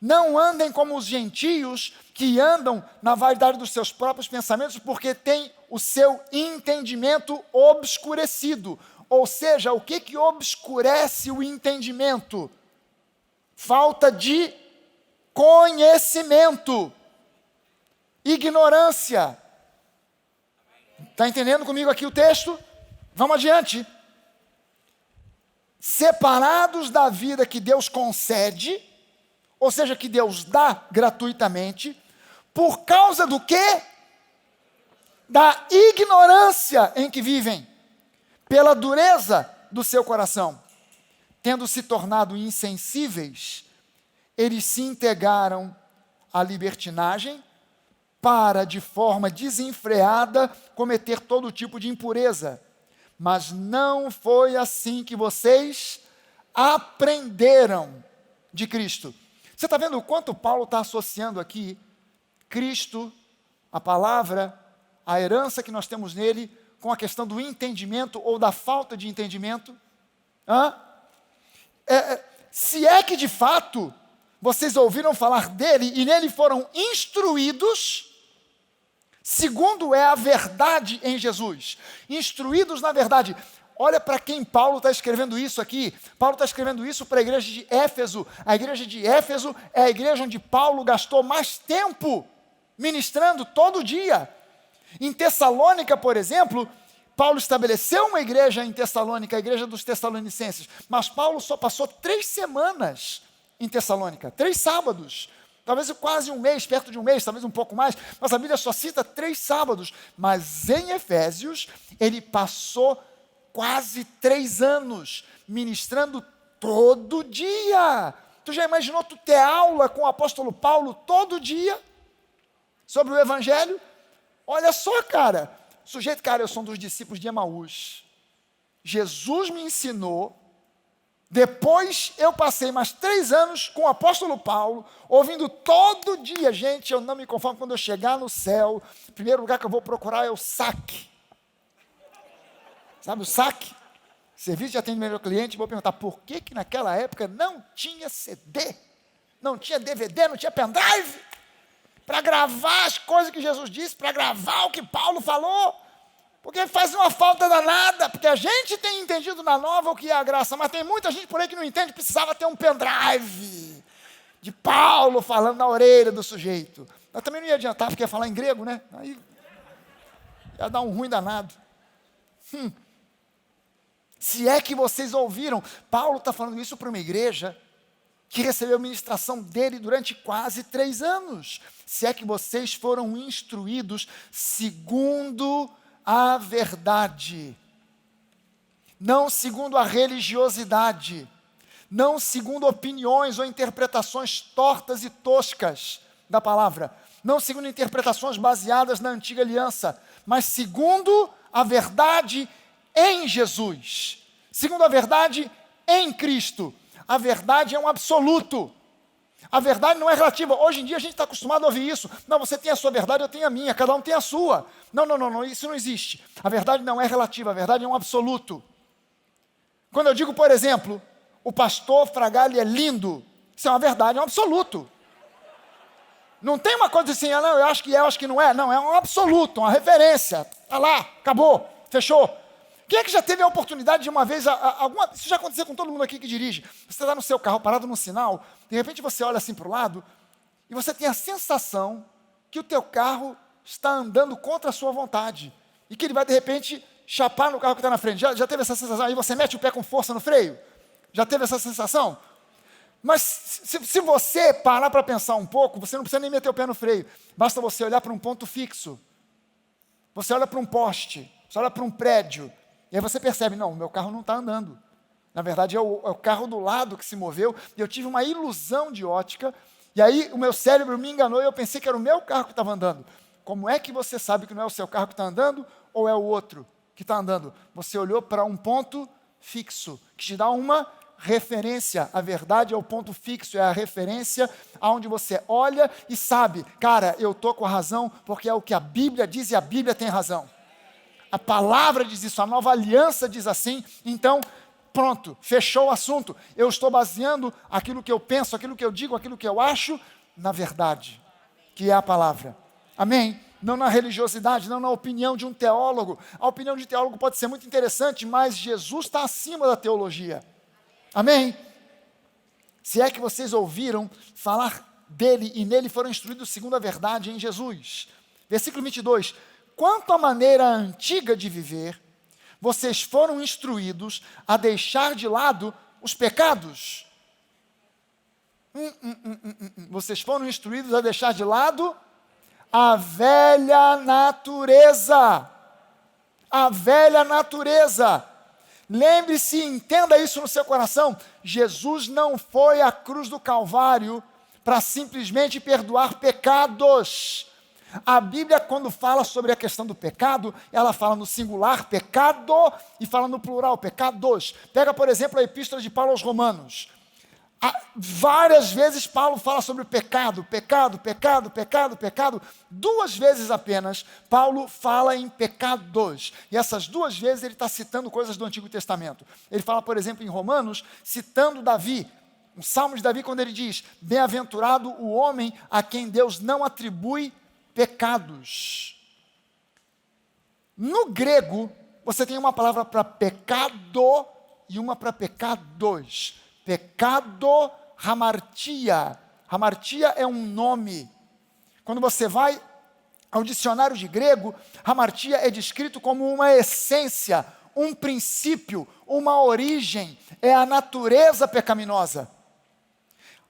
Não andem como os gentios que andam na vaidade dos seus próprios pensamentos, porque têm o seu entendimento obscurecido. Ou seja, o que obscurece o entendimento? Falta de conhecimento, ignorância. Está entendendo comigo aqui o texto? Vamos adiante. Separados da vida que Deus concede, ou seja, que Deus dá gratuitamente, por causa do quê? Da ignorância em que vivem, pela dureza do seu coração. Tendo se tornado insensíveis, eles se entregaram à libertinagem para, de forma desenfreada, cometer todo tipo de impureza. Mas não foi assim que vocês aprenderam de Cristo. Você está vendo o quanto Paulo está associando aqui Cristo, a palavra, a herança que nós temos nele, com a questão do entendimento ou da falta de entendimento? Se é que de fato vocês ouviram falar dele e nele foram instruídos, segundo é a verdade em Jesus, instruídos na verdade. Olha para quem Paulo está escrevendo isso aqui. Paulo está escrevendo isso para a igreja de Éfeso. A igreja de Éfeso é a igreja onde Paulo gastou mais tempo ministrando todo dia. Em Tessalônica, por exemplo, Paulo estabeleceu uma igreja em Tessalônica, a igreja dos Tessalonicenses, mas Paulo só passou 3 semanas em Tessalônica, 3 sábados, talvez quase um mês, perto de um mês, talvez um pouco mais, mas a Bíblia só cita 3 sábados, mas em Efésios, ele passou quase 3 anos, ministrando todo dia. Tu já imaginou tu ter aula com o apóstolo Paulo todo dia, sobre o Evangelho? Olha só, cara, sujeito, cara, eu sou um dos discípulos de Emaús, Jesus me ensinou, depois eu passei mais 3 anos com o apóstolo Paulo, ouvindo todo dia. Gente, eu não me conformo quando eu chegar no céu, o primeiro lugar que eu vou procurar é o SAC. Sabe o SAC? Serviço de atendimento ao cliente. Vou perguntar por que naquela época não tinha CD, não tinha DVD, não tinha pendrive, para gravar as coisas que Jesus disse, para gravar o que Paulo falou. Porque faz uma falta danada, porque a gente tem entendido na nova o que é a graça, mas tem muita gente por aí que não entende, precisava ter um pendrive de Paulo falando na orelha do sujeito. Eu também não ia adiantar, porque ia falar em grego, né? Aí ia dar um ruim danado. Se é que vocês ouviram, Paulo está falando isso para uma igreja que recebeu ministração dele durante quase 3 anos. Se é que vocês foram instruídos segundo a verdade, não segundo a religiosidade, não segundo opiniões ou interpretações tortas e toscas da palavra, não segundo interpretações baseadas na antiga aliança, mas segundo a verdade em Jesus, segundo a verdade em Cristo. A verdade é um absoluto. A verdade não é relativa. Hoje em dia a gente está acostumado a ouvir isso. Não, você tem a sua verdade, eu tenho a minha, cada um tem a sua. Não, isso não existe. A verdade não é relativa, a verdade é um absoluto. Quando eu digo, por exemplo, o pastor Fragale é lindo, isso é uma verdade, é um absoluto. Não tem uma coisa assim, não, eu acho que é, eu acho que não é. Não, é um absoluto, uma referência. Está lá, acabou, fechou. Quem é que já teve a oportunidade de uma vez, isso já aconteceu com todo mundo aqui que dirige, você está no seu carro parado no sinal, de repente você olha assim para o lado, e você tem a sensação que o teu carro está andando contra a sua vontade, e que ele vai de repente chapar no carro que está na frente. Já teve essa sensação? Aí você mete o pé com força no freio? Já teve essa sensação? Mas se você parar para pensar um pouco, você não precisa nem meter o pé no freio, basta você olhar para um ponto fixo, você olha para um poste, você olha para um prédio, e aí você percebe, não, o meu carro não está andando. Na verdade, é o carro do lado que se moveu, e eu tive uma ilusão de ótica, e aí o meu cérebro me enganou, e eu pensei que era o meu carro que estava andando. Como é que você sabe que não é o seu carro que está andando, ou é o outro que está andando? Você olhou para um ponto fixo, que te dá uma referência. A verdade é o ponto fixo, é a referência aonde você olha e sabe, cara, eu estou com a razão, porque é o que a Bíblia diz, e a Bíblia tem razão. A palavra diz isso, a nova aliança diz assim, então, pronto, fechou o assunto. Eu estou baseando aquilo que eu penso, aquilo que eu digo, aquilo que eu acho, na verdade, que é a palavra. Amém? Não na religiosidade, não na opinião de um teólogo. A opinião de teólogo pode ser muito interessante, mas Jesus está acima da teologia. Amém? Se é que vocês ouviram falar dele e nele foram instruídos segundo a verdade em Jesus. Versículo 22. Quanto à maneira antiga de viver, vocês foram instruídos a deixar de lado os pecados. Vocês foram instruídos a deixar de lado a velha natureza. A velha natureza. Lembre-se, entenda isso no seu coração. Jesus não foi à cruz do Calvário para simplesmente perdoar pecados. A Bíblia, quando fala sobre a questão do pecado, ela fala no singular, pecado, e fala no plural, pecados. Pega, por exemplo, a epístola de Paulo aos Romanos. Várias vezes Paulo fala sobre o pecado. 2 vezes apenas, Paulo fala em pecados. E essas 2 vezes ele está citando coisas do Antigo Testamento. Ele fala, por exemplo, em Romanos, citando Davi, um salmo de Davi, quando ele diz, bem-aventurado o homem a quem Deus não atribui pecados. No grego, você tem uma palavra para pecado e uma para pecados. Pecado, hamartia. Hamartia é um nome. Quando você vai ao dicionário de grego, hamartia é descrito como uma essência, um princípio, uma origem. É a natureza pecaminosa.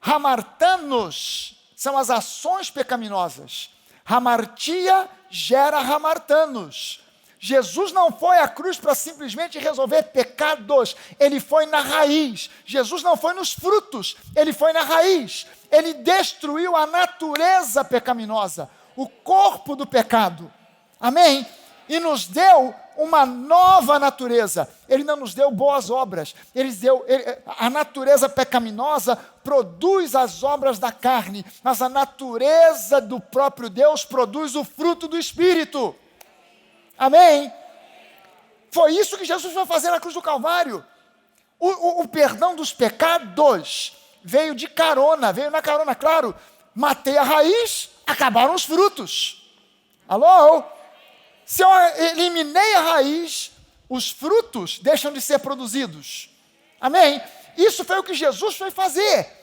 Hamartanos são as ações pecaminosas. Hamartia gera hamartanos. Jesus não foi à cruz para simplesmente resolver pecados, ele foi na raiz. Jesus não foi nos frutos, ele foi na raiz. Ele destruiu a natureza pecaminosa, o corpo do pecado. Amém? E nos deu uma nova natureza. Ele não nos deu boas obras. A natureza pecaminosa produz as obras da carne, mas a natureza do próprio Deus produz o fruto do Espírito. Amém? Foi isso que Jesus foi fazer na cruz do Calvário. O perdão dos pecados veio de carona, veio na carona, claro. Matei a raiz, acabaram os frutos. Alô? Se eu eliminei a raiz, os frutos deixam de ser produzidos. Amém? Isso foi o que Jesus foi fazer.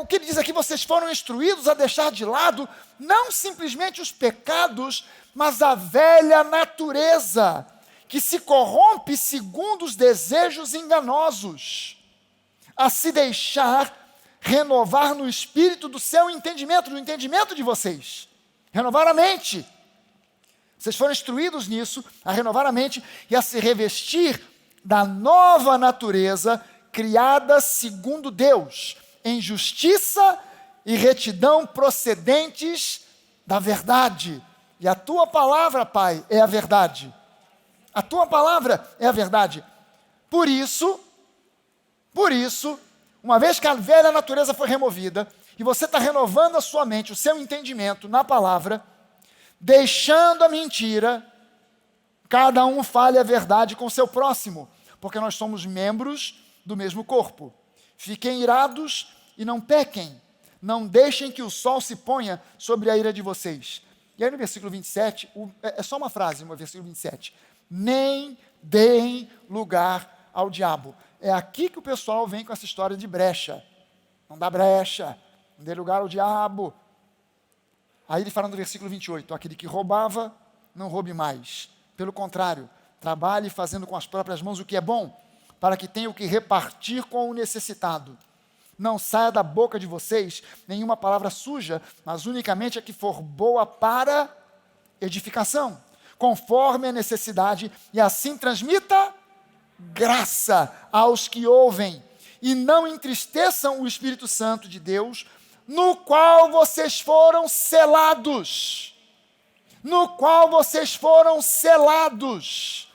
O que ele diz aqui, vocês foram instruídos a deixar de lado, não simplesmente os pecados, mas a velha natureza, que se corrompe segundo os desejos enganosos, a se deixar renovar no espírito do seu entendimento, do entendimento de vocês. Renovar a mente. Vocês foram instruídos nisso, a renovar a mente e a se revestir da nova natureza criada segundo Deus, em justiça e retidão procedentes da verdade. E a tua palavra, Pai, é a verdade. A tua palavra é a verdade. Por isso, uma vez que a velha natureza foi removida, e você está renovando a sua mente, o seu entendimento na palavra, deixando a mentira, cada um fale a verdade com o seu próximo, porque nós somos membros do mesmo corpo. Fiquem irados e não pequem. Não deixem que o sol se ponha sobre a ira de vocês. E aí no versículo 27, é só uma frase no versículo 27. Nem deem lugar ao diabo. É aqui que o pessoal vem com essa história de brecha. Não dá brecha, não dê lugar ao diabo. Aí ele fala no versículo 28, aquele que roubava, não roube mais. Pelo contrário, trabalhe fazendo com as próprias mãos o que é bom, para que tenha o que repartir com o necessitado. Não saia da boca de vocês nenhuma palavra suja, mas unicamente a que for boa para edificação, conforme a necessidade, e assim transmita graça aos que ouvem. E não entristeçam o Espírito Santo de Deus, no qual vocês foram selados. No qual vocês foram selados.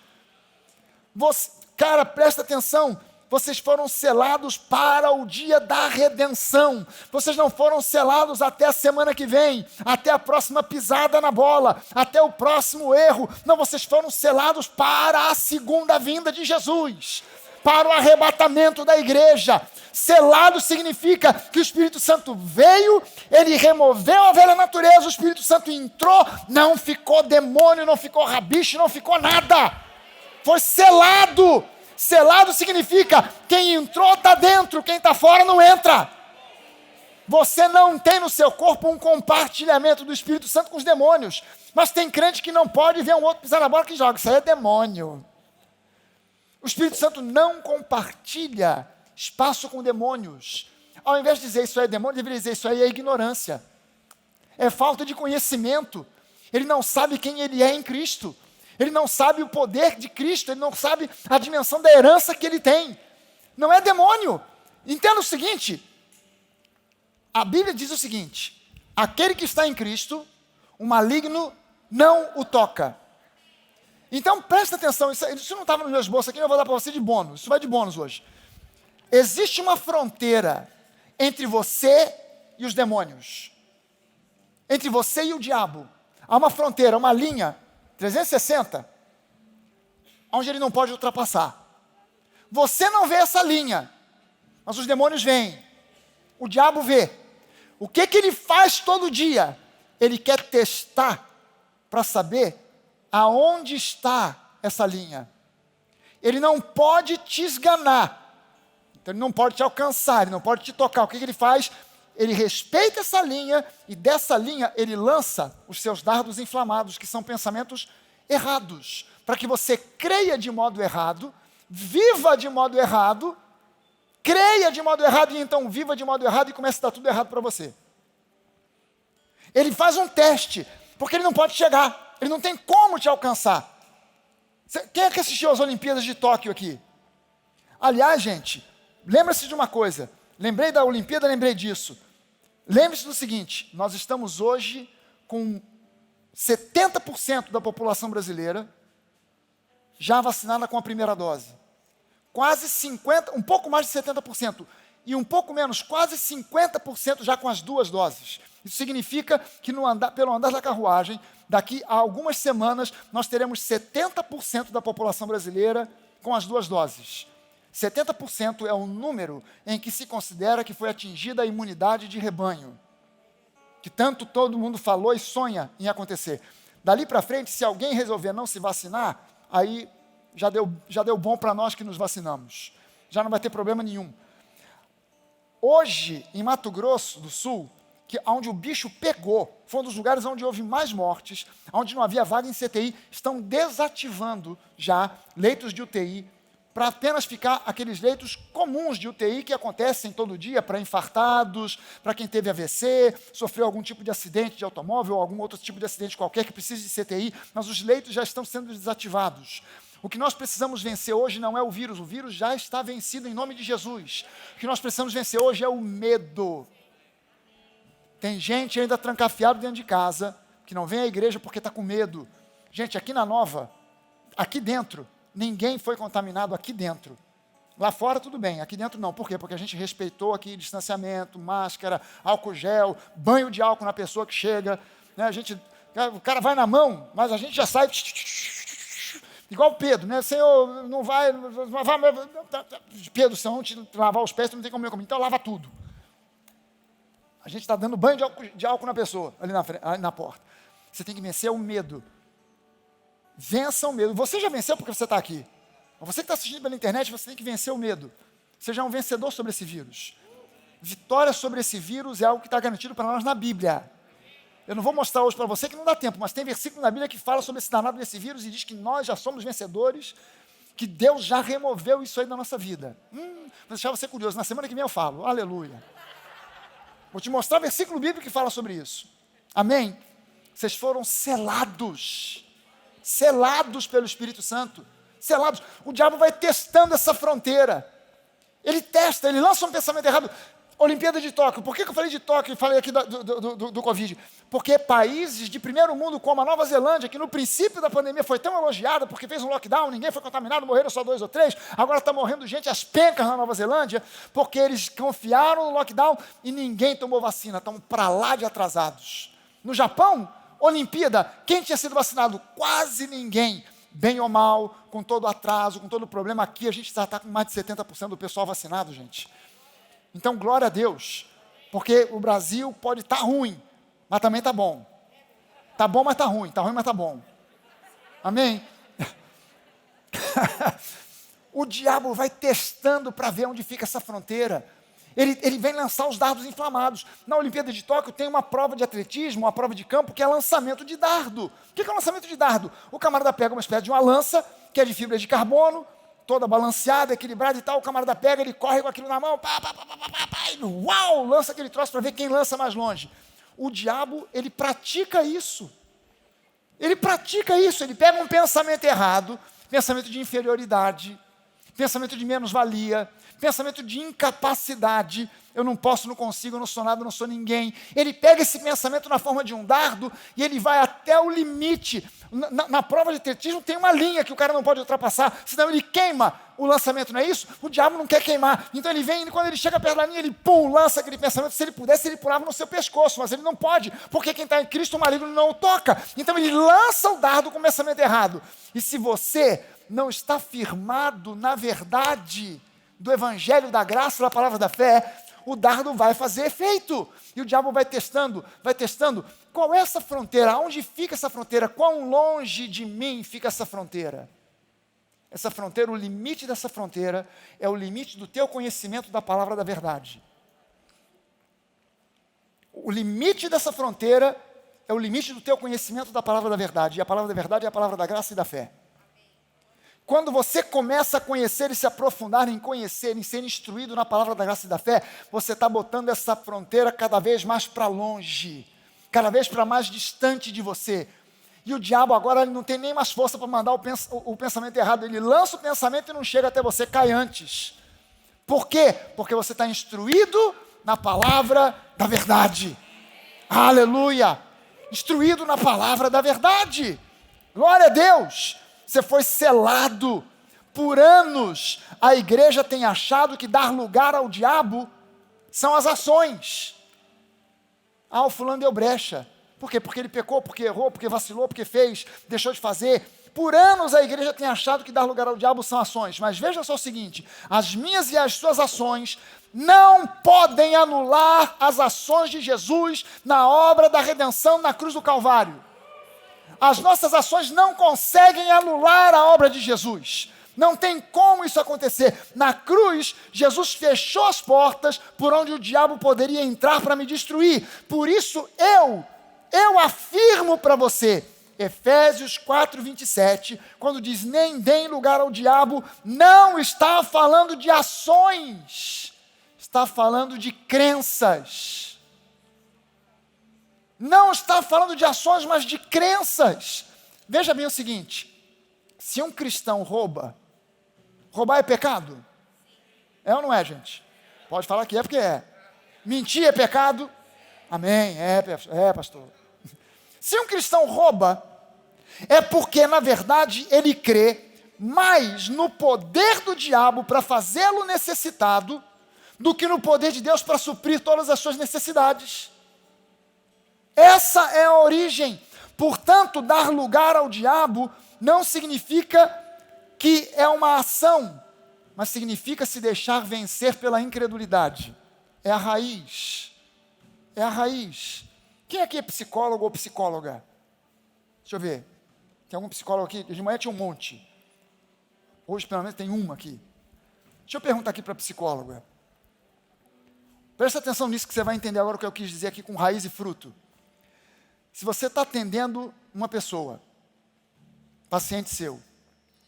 Cara, presta atenção. Vocês foram selados para o dia da redenção. Vocês não foram selados até a semana que vem, até a próxima pisada na bola, até o próximo erro. Não, vocês foram selados para a segunda vinda de Jesus, para o arrebatamento da igreja. Selado significa que o Espírito Santo veio, ele removeu a velha natureza, o Espírito Santo entrou, não ficou demônio, não ficou rabicho, não ficou nada. Foi selado. Selado significa quem entrou está dentro, quem está fora não entra. Você não tem no seu corpo um compartilhamento do Espírito Santo com os demônios. Mas tem crente que não pode ver um outro pisar na bola que joga. Isso aí é demônio. O Espírito Santo não compartilha espaço com demônios. Ao invés de dizer isso aí é demônio, deveria dizer isso aí é ignorância. É falta de conhecimento. Ele não sabe quem ele é em Cristo. Ele não sabe o poder de Cristo, ele não sabe a dimensão da herança que ele tem. Não é demônio. Entenda o seguinte, a Bíblia diz o seguinte, aquele que está em Cristo, o maligno não o toca. Então presta atenção, isso não estava nos meus bolsos aqui, eu vou dar para você de bônus, isso vai de bônus hoje. Existe uma fronteira entre você e os demônios, entre você e o diabo. Há uma fronteira, uma linha, 360, onde ele não pode ultrapassar. Você não vê essa linha, mas os demônios veem. O diabo vê. O que ele faz todo dia? Ele quer testar para saber aonde está essa linha. Ele não pode te esganar. Então ele não pode te alcançar, ele não pode te tocar. O que ele faz? Ele respeita essa linha e dessa linha ele lança os seus dardos inflamados, que são pensamentos errados, para que você creia de modo errado, viva de modo errado, creia de modo errado e então viva de modo errado e comece a dar tudo errado para você. Ele faz um teste, porque ele não pode chegar, ele não tem como te alcançar. Quem é que assistiu às Olimpíadas de Tóquio aqui? Aliás, gente, lembra-se de uma coisa, lembrei da Olimpíada, lembrei disso. Lembre-se do seguinte, nós estamos hoje com 70% da população brasileira já vacinada com a primeira dose. Quase 50%, um pouco mais de 70%. E um pouco menos, quase 50% já com as duas doses. Isso significa que pelo andar da carruagem, daqui a algumas semanas, nós teremos 70% da população brasileira com as duas doses. 70% é o número em que se considera que foi atingida a imunidade de rebanho, que tanto todo mundo falou e sonha em acontecer. Dali para frente, se alguém resolver não se vacinar, aí já deu bom para nós que nos vacinamos. Já não vai ter problema nenhum. Hoje, em Mato Grosso do Sul, onde o bicho pegou, foi um dos lugares onde houve mais mortes, onde não havia vaga em CTI, estão desativando já leitos de UTI para apenas ficar aqueles leitos comuns de UTI que acontecem todo dia para infartados, para quem teve AVC, sofreu algum tipo de acidente de automóvel ou algum outro tipo de acidente qualquer que precise de CTI, mas os leitos já estão sendo desativados. O que nós precisamos vencer hoje não é o vírus já está vencido em nome de Jesus. O que nós precisamos vencer hoje é o medo. Tem gente ainda trancafiado dentro de casa, que não vem à igreja porque está com medo. Gente, aqui na Nova, aqui dentro, ninguém foi contaminado aqui dentro. Lá fora tudo bem, aqui dentro não. Por quê? Porque a gente respeitou aqui distanciamento, máscara, álcool gel, banho de álcool na pessoa que chega. Né? O cara vai na mão, mas a gente já sai... Igual o Pedro, né? Senhor, não vai... Pedro, se eu não te lavar os pés, tu não tem como comer comigo. Então lava tudo. A gente está dando banho de álcool na pessoa, ali na porta. Você tem que vencer o medo. Vença o medo. Você já venceu porque você está aqui. Você que está assistindo pela internet, você tem que vencer o medo. Seja um vencedor sobre esse vírus. Vitória sobre esse vírus é algo que está garantido para nós na Bíblia. Eu não vou mostrar hoje para você que não dá tempo, mas tem versículo na Bíblia que fala sobre esse danado desse vírus e diz que nós já somos vencedores, que Deus já removeu isso aí da nossa vida. Vou deixar você curioso. Na semana que vem eu falo. Aleluia. Vou te mostrar versículo bíblico que fala sobre isso. Amém? Vocês foram selados. Selados pelo Espírito Santo. Selados. O diabo vai testando essa fronteira. Ele testa, ele lança um pensamento errado. Olimpíada de Tóquio. Por que eu falei de Tóquio e falei aqui do Covid? Porque países de primeiro mundo, como a Nova Zelândia, que no princípio da pandemia foi tão elogiada porque fez um lockdown, ninguém foi contaminado, morreram só 2 ou 3, agora está morrendo gente às pencas na Nova Zelândia, porque eles confiaram no lockdown e ninguém tomou vacina, estão para lá de atrasados. No Japão, Olimpíada, quem tinha sido vacinado? Quase ninguém. Bem ou mal, com todo o atraso, com todo o problema, aqui a gente já está com mais de 70% do pessoal vacinado, gente. Então, glória a Deus, porque o Brasil pode estar ruim, mas também está bom. Está bom, mas está ruim, mas está bom. Amém? O diabo vai testando para ver onde fica essa fronteira. Ele vem lançar os dardos inflamados. Na Olimpíada de Tóquio tem uma prova de atletismo, uma prova de campo, que é lançamento de dardo. O que é lançamento de dardo? O camarada pega uma espécie de uma lança, que é de fibra de carbono, toda balanceada, equilibrada e tal, o camarada pega, ele corre com aquilo na mão, e uau, lança aquele troço para ver quem lança mais longe. O diabo, ele pratica isso. Ele pratica isso, ele pega um pensamento errado, pensamento de inferioridade, pensamento de menos-valia, pensamento de incapacidade, eu não posso, não consigo, eu não sou nada, eu não sou ninguém. Ele pega esse pensamento na forma de um dardo e ele vai até o limite. Na prova de atletismo tem uma linha que o cara não pode ultrapassar, senão ele queima o lançamento, não é isso? O diabo não quer queimar. Então ele vem, quando ele chega perto da linha, ele lança aquele pensamento. Se ele pudesse, ele pulava no seu pescoço, mas ele não pode, porque quem está em Cristo, o maligno não o toca. Então ele lança o dardo com o pensamento errado. E se você não está firmado na verdade do evangelho da graça, da palavra da fé, o dardo vai fazer efeito. E o diabo vai testando. Qual é essa fronteira? Onde fica essa fronteira? Quão longe de mim fica essa fronteira? Essa fronteira, o limite dessa fronteira é o limite do teu conhecimento da palavra da verdade. O limite dessa fronteira é o limite do teu conhecimento da palavra da verdade. E a palavra da verdade é a palavra da graça e da fé. Quando você começa a conhecer e se aprofundar em conhecer, em ser instruído na palavra da graça e da fé, você está botando essa fronteira cada vez mais para longe, cada vez para mais distante de você. E o diabo agora ele não tem nem mais força para mandar o pensamento errado. Ele lança o pensamento e não chega até você, cai antes. Por quê? Porque você está instruído na palavra da verdade. Aleluia! Instruído na palavra da verdade. Glória a Deus! Você foi selado. Por anos, a igreja tem achado que dar lugar ao diabo são as ações. O fulano deu brecha. Por quê? Porque ele pecou, porque errou, porque vacilou, porque fez, deixou de fazer. Por anos a igreja tem achado que dar lugar ao diabo são ações. Mas veja só o seguinte, as minhas e as suas ações não podem anular as ações de Jesus na obra da redenção na cruz do Calvário. As nossas ações não conseguem anular a obra de Jesus. Não tem como isso acontecer. Na cruz, Jesus fechou as portas por onde o diabo poderia entrar para me destruir. Por isso, eu afirmo para você Efésios 4:27, quando diz nem deem lugar ao diabo, não está falando de ações, está falando de crenças. Não está falando de ações, mas de crenças. Veja bem o seguinte, se um cristão rouba, roubar é pecado? É ou não é, gente? Pode falar que é porque é. Mentir é pecado? Amém, é pastor. Se um cristão rouba, é porque, na verdade, ele crê mais no poder do diabo para fazê-lo necessitado do que no poder de Deus para suprir todas as suas necessidades. Essa é a origem. Portanto, dar lugar ao diabo não significa que é uma ação, mas significa se deixar vencer pela incredulidade. É a raiz. É a raiz. Quem aqui é psicólogo ou psicóloga? Deixa eu ver. Tem algum psicólogo aqui? De manhã tinha um monte. Hoje, pelo menos, tem uma aqui. Deixa eu perguntar aqui para a psicóloga. Presta atenção nisso que você vai entender agora o que eu quis dizer aqui com raiz e fruto. Se você está atendendo uma pessoa, paciente seu,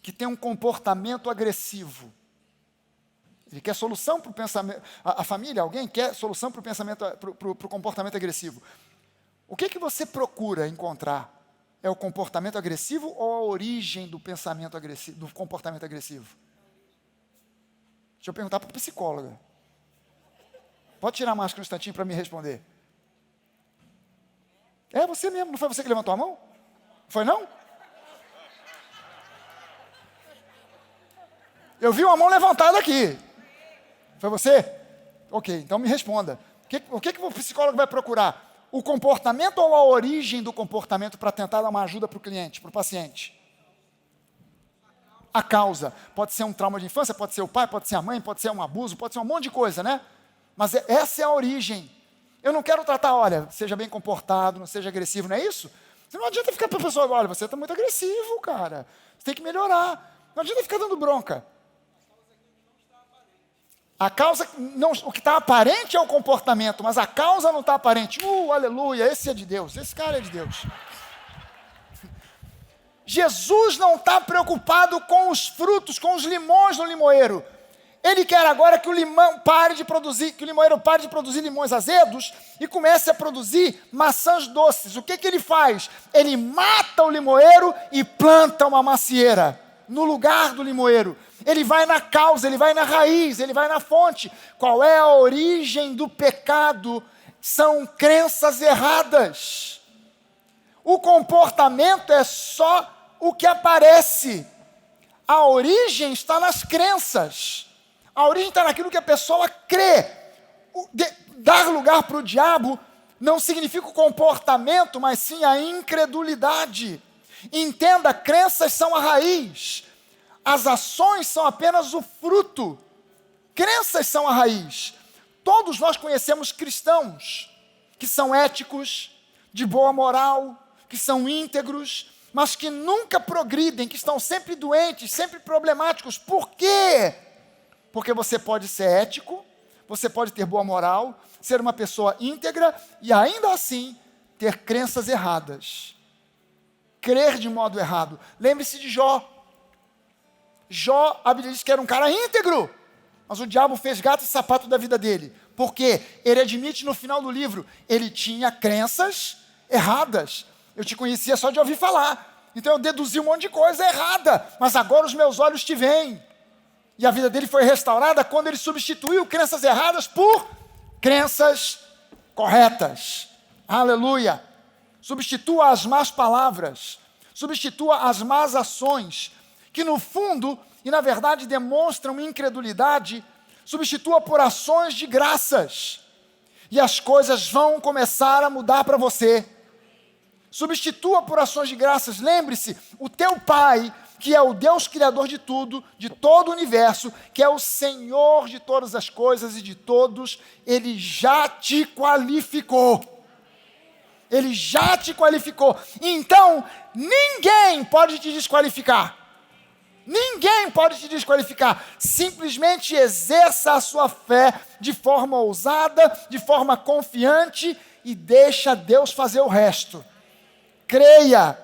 que tem um comportamento agressivo, ele quer solução para o pensamento, a família, alguém quer solução para o pensamento, para o comportamento agressivo. O que você procura encontrar? É o comportamento agressivo ou a origem do pensamento agressivo, do comportamento agressivo? Deixa eu perguntar para a psicóloga. Pode tirar a máscara um instantinho para me responder. É você mesmo, não foi você que levantou a mão? Foi não? Eu vi uma mão levantada aqui. Foi você? Ok, então me responda. O que o psicólogo vai procurar? O comportamento ou a origem do comportamento para tentar dar uma ajuda para o cliente, para o paciente? A causa. Pode ser um trauma de infância, pode ser o pai, pode ser a mãe, pode ser um abuso, pode ser um monte de coisa, né? Mas essa é a origem. Eu não quero tratar, olha, seja bem comportado, não seja agressivo, não é isso? Você não adianta ficar para a pessoa, olha, você está muito agressivo, cara. Você tem que melhorar. Não adianta ficar dando bronca. A causa, não, o que está aparente é o comportamento, mas a causa não está aparente. Aleluia, esse é de Deus, esse cara é de Deus. Jesus não está preocupado com os frutos, com os limões no limoeiro. Ele quer agora que o limão pare de produzir, que o limoeiro pare de produzir limões azedos e comece a produzir maçãs doces. O que ele faz? Ele mata o limoeiro e planta uma macieira no lugar do limoeiro. Ele vai na causa, ele vai na raiz, ele vai na fonte. Qual é a origem do pecado? São crenças erradas. O comportamento é só o que aparece. A origem está nas crenças. A origem está naquilo que a pessoa crê. Dar lugar para o diabo não significa o comportamento, mas sim a incredulidade. Entenda, crenças são a raiz. As ações são apenas o fruto. Crenças são a raiz. Todos nós conhecemos cristãos que são éticos, de boa moral, que são íntegros, mas que nunca progridem, que estão sempre doentes, sempre problemáticos. Por quê? Porque você pode ser ético, você pode ter boa moral, ser uma pessoa íntegra e ainda assim ter crenças erradas. Crer de modo errado. Lembre-se de Jó. Jó, a Bíblia diz que era um cara íntegro, mas o diabo fez gato e sapato da vida dele. Por quê? Ele admite no final do livro, ele tinha crenças erradas. Eu te conhecia só de ouvir falar, então eu deduzi um monte de coisa errada, mas agora os meus olhos te veem. E a vida dele foi restaurada quando ele substituiu crenças erradas por crenças corretas. Aleluia! Substitua as más palavras, substitua as más ações, que no fundo e na verdade demonstram incredulidade, substitua por ações de graças. E as coisas vão começar a mudar para você. Substitua por ações de graças. Lembre-se, o teu Pai, que é o Deus Criador de tudo, de todo o universo, que é o Senhor de todas as coisas e de todos, Ele já te qualificou. Ele já te qualificou. Então, ninguém pode te desqualificar. Ninguém pode te desqualificar. Simplesmente exerça a sua fé de forma ousada, de forma confiante e deixa Deus fazer o resto. Creia,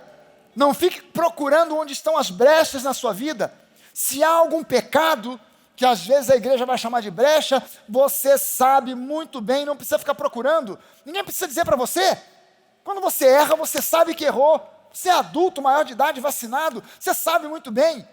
Não fique procurando onde estão as brechas na sua vida. Se há algum pecado, que às vezes a igreja vai chamar de brecha, você sabe muito bem, não precisa ficar procurando. Ninguém precisa dizer para você. Quando você erra, você sabe que errou. Você é adulto, maior de idade, vacinado, você sabe muito bem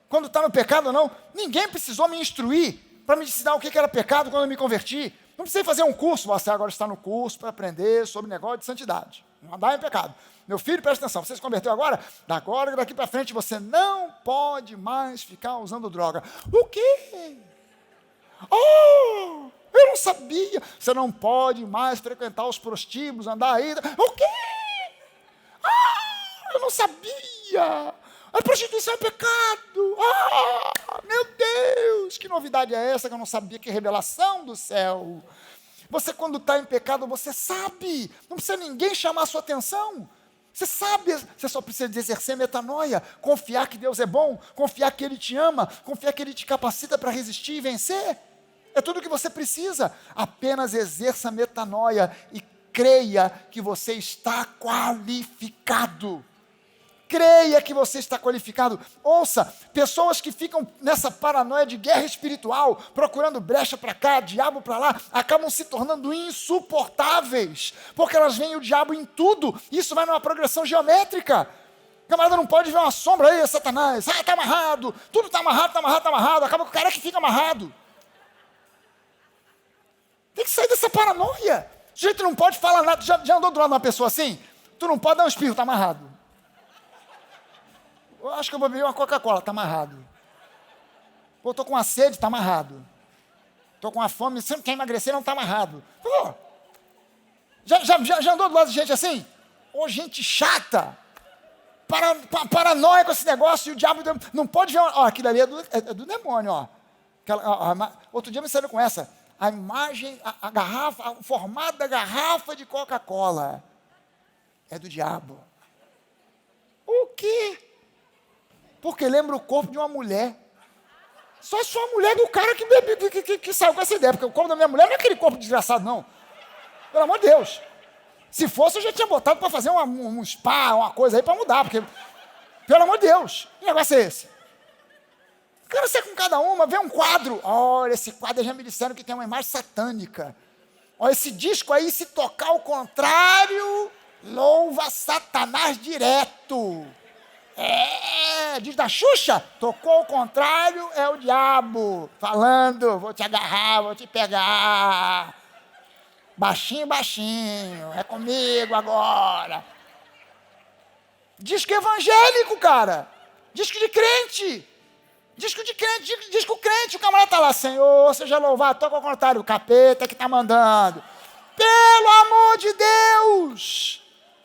quando está no pecado ou não. Ninguém precisou me instruir para me ensinar o que era pecado quando eu me converti. Não precisei fazer um curso. Você agora está no curso para aprender sobre negócio de santidade. Não andar em pecado. Meu filho, presta atenção, você se converteu agora? Daqui para frente você não pode mais ficar usando droga. O quê? Oh, eu não sabia. Você não pode mais frequentar os prostíbulos, andar aí. O quê? Eu não sabia. A prostituição é pecado. Meu Deus, que novidade é essa que eu não sabia? Que revelação do céu. Você, quando está em pecado, você sabe. Não precisa ninguém chamar a sua atenção. Você sabe, você só precisa exercer metanoia, confiar que Deus é bom, confiar que Ele te ama, confiar que Ele te capacita para resistir e vencer. É tudo o que você precisa. Apenas exerça metanoia e creia que você está qualificado. Creia que você está qualificado. Ouça, pessoas que ficam nessa paranoia de guerra espiritual, procurando brecha para cá, diabo para lá, acabam se tornando insuportáveis, porque elas veem o diabo em tudo. Isso vai numa progressão geométrica. O camarada não pode ver uma sombra aí, Satanás, está amarrado, tudo está amarrado, está amarrado, está amarrado. Acaba com o cara que fica amarrado. Tem que sair dessa paranoia. O sujeito não pode falar nada. Já andou do lado de uma pessoa assim? Tu não pode dar um espirro, está amarrado. Eu acho que eu vou beber uma Coca-Cola, está amarrado. Pô, estou com uma sede, está amarrado. Estou com uma fome, você não quer emagrecer, não está amarrado. Pô, já andou do lado de gente assim? Ô, gente chata. Paranoia com esse negócio, e o diabo não pode ver. Ó, aquilo ali é do demônio, ó. Outro dia me saiu com essa. A imagem, a garrafa, o formato da garrafa de Coca-Cola é do diabo. O quê? Porque lembra o corpo de uma mulher. Só se for a mulher do cara que bebe, que saiu com essa ideia. Porque o corpo da minha mulher não é aquele corpo desgraçado, não. Pelo amor de Deus. Se fosse, eu já tinha botado para fazer um spa, uma coisa aí para mudar. Porque, pelo amor de Deus, que negócio é esse? Eu quero ser com cada uma, ver um quadro. Olha, esse quadro já me disseram que tem uma imagem satânica. Olha, esse disco aí, se tocar ao contrário, louva Satanás direto. Diz da Xuxa, tocou ao contrário, é o diabo falando, vou te agarrar, vou te pegar. Baixinho, baixinho, é comigo agora. Disco evangélico, cara. Disco de crente. Disco de crente, disco crente. O camarada tá lá, Senhor, seja louvado, toca ao contrário, o capeta que tá mandando. Pelo amor de Deus!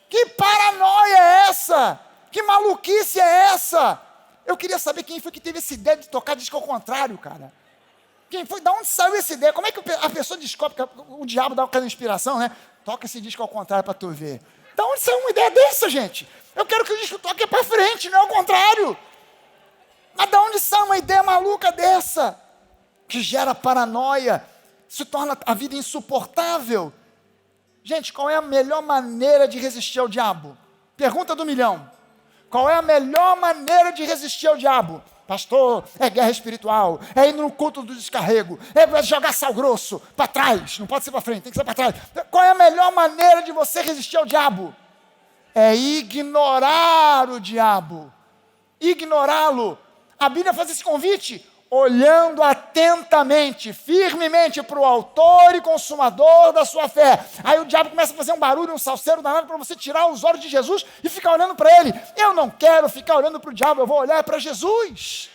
Que paranoia é essa? Que maluquice é essa? Eu queria saber quem foi que teve essa ideia de tocar disco ao contrário, cara. Quem foi? Da onde saiu essa ideia? Como é que a pessoa descobre que o diabo dá aquela inspiração, né? Toca esse disco ao contrário para tu ver. Da onde saiu uma ideia dessa, gente? Eu quero que o disco toque para frente, não ao contrário. Mas da onde sai uma ideia maluca dessa? Que gera paranoia, se torna a vida insuportável. Gente, qual é a melhor maneira de resistir ao diabo? Pergunta do milhão. Qual é a melhor maneira de resistir ao diabo? Pastor, é guerra espiritual, é ir no culto do descarrego, é jogar sal grosso para trás, não pode ser para frente, tem que ser para trás. Qual é a melhor maneira de você resistir ao diabo? É ignorar o diabo, ignorá-lo. A Bíblia faz esse convite, olhando atentamente, firmemente para o autor e consumador da sua fé. Aí o diabo começa a fazer um barulho, um salseiro danado para você tirar os olhos de Jesus e ficar olhando para ele. Eu não quero ficar olhando para o diabo, eu vou olhar para Jesus.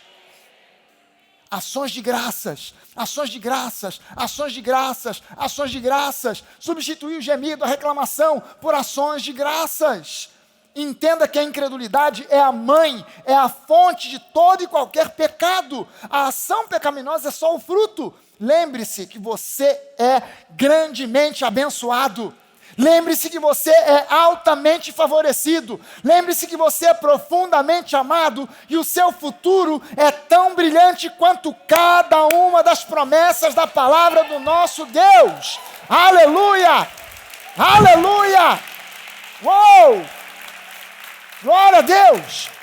Ações de graças, ações de graças, ações de graças, ações de graças. Substituir o gemido, a reclamação por ações de graças. Entenda que a incredulidade é a mãe, é a fonte de todo e qualquer pecado. A ação pecaminosa é só o fruto. Lembre-se que você é grandemente abençoado. Lembre-se que você é altamente favorecido. Lembre-se que você é profundamente amado e o seu futuro é tão brilhante quanto cada uma das promessas da palavra do nosso Deus. Aleluia! Aleluia! Uou! Glória a Deus!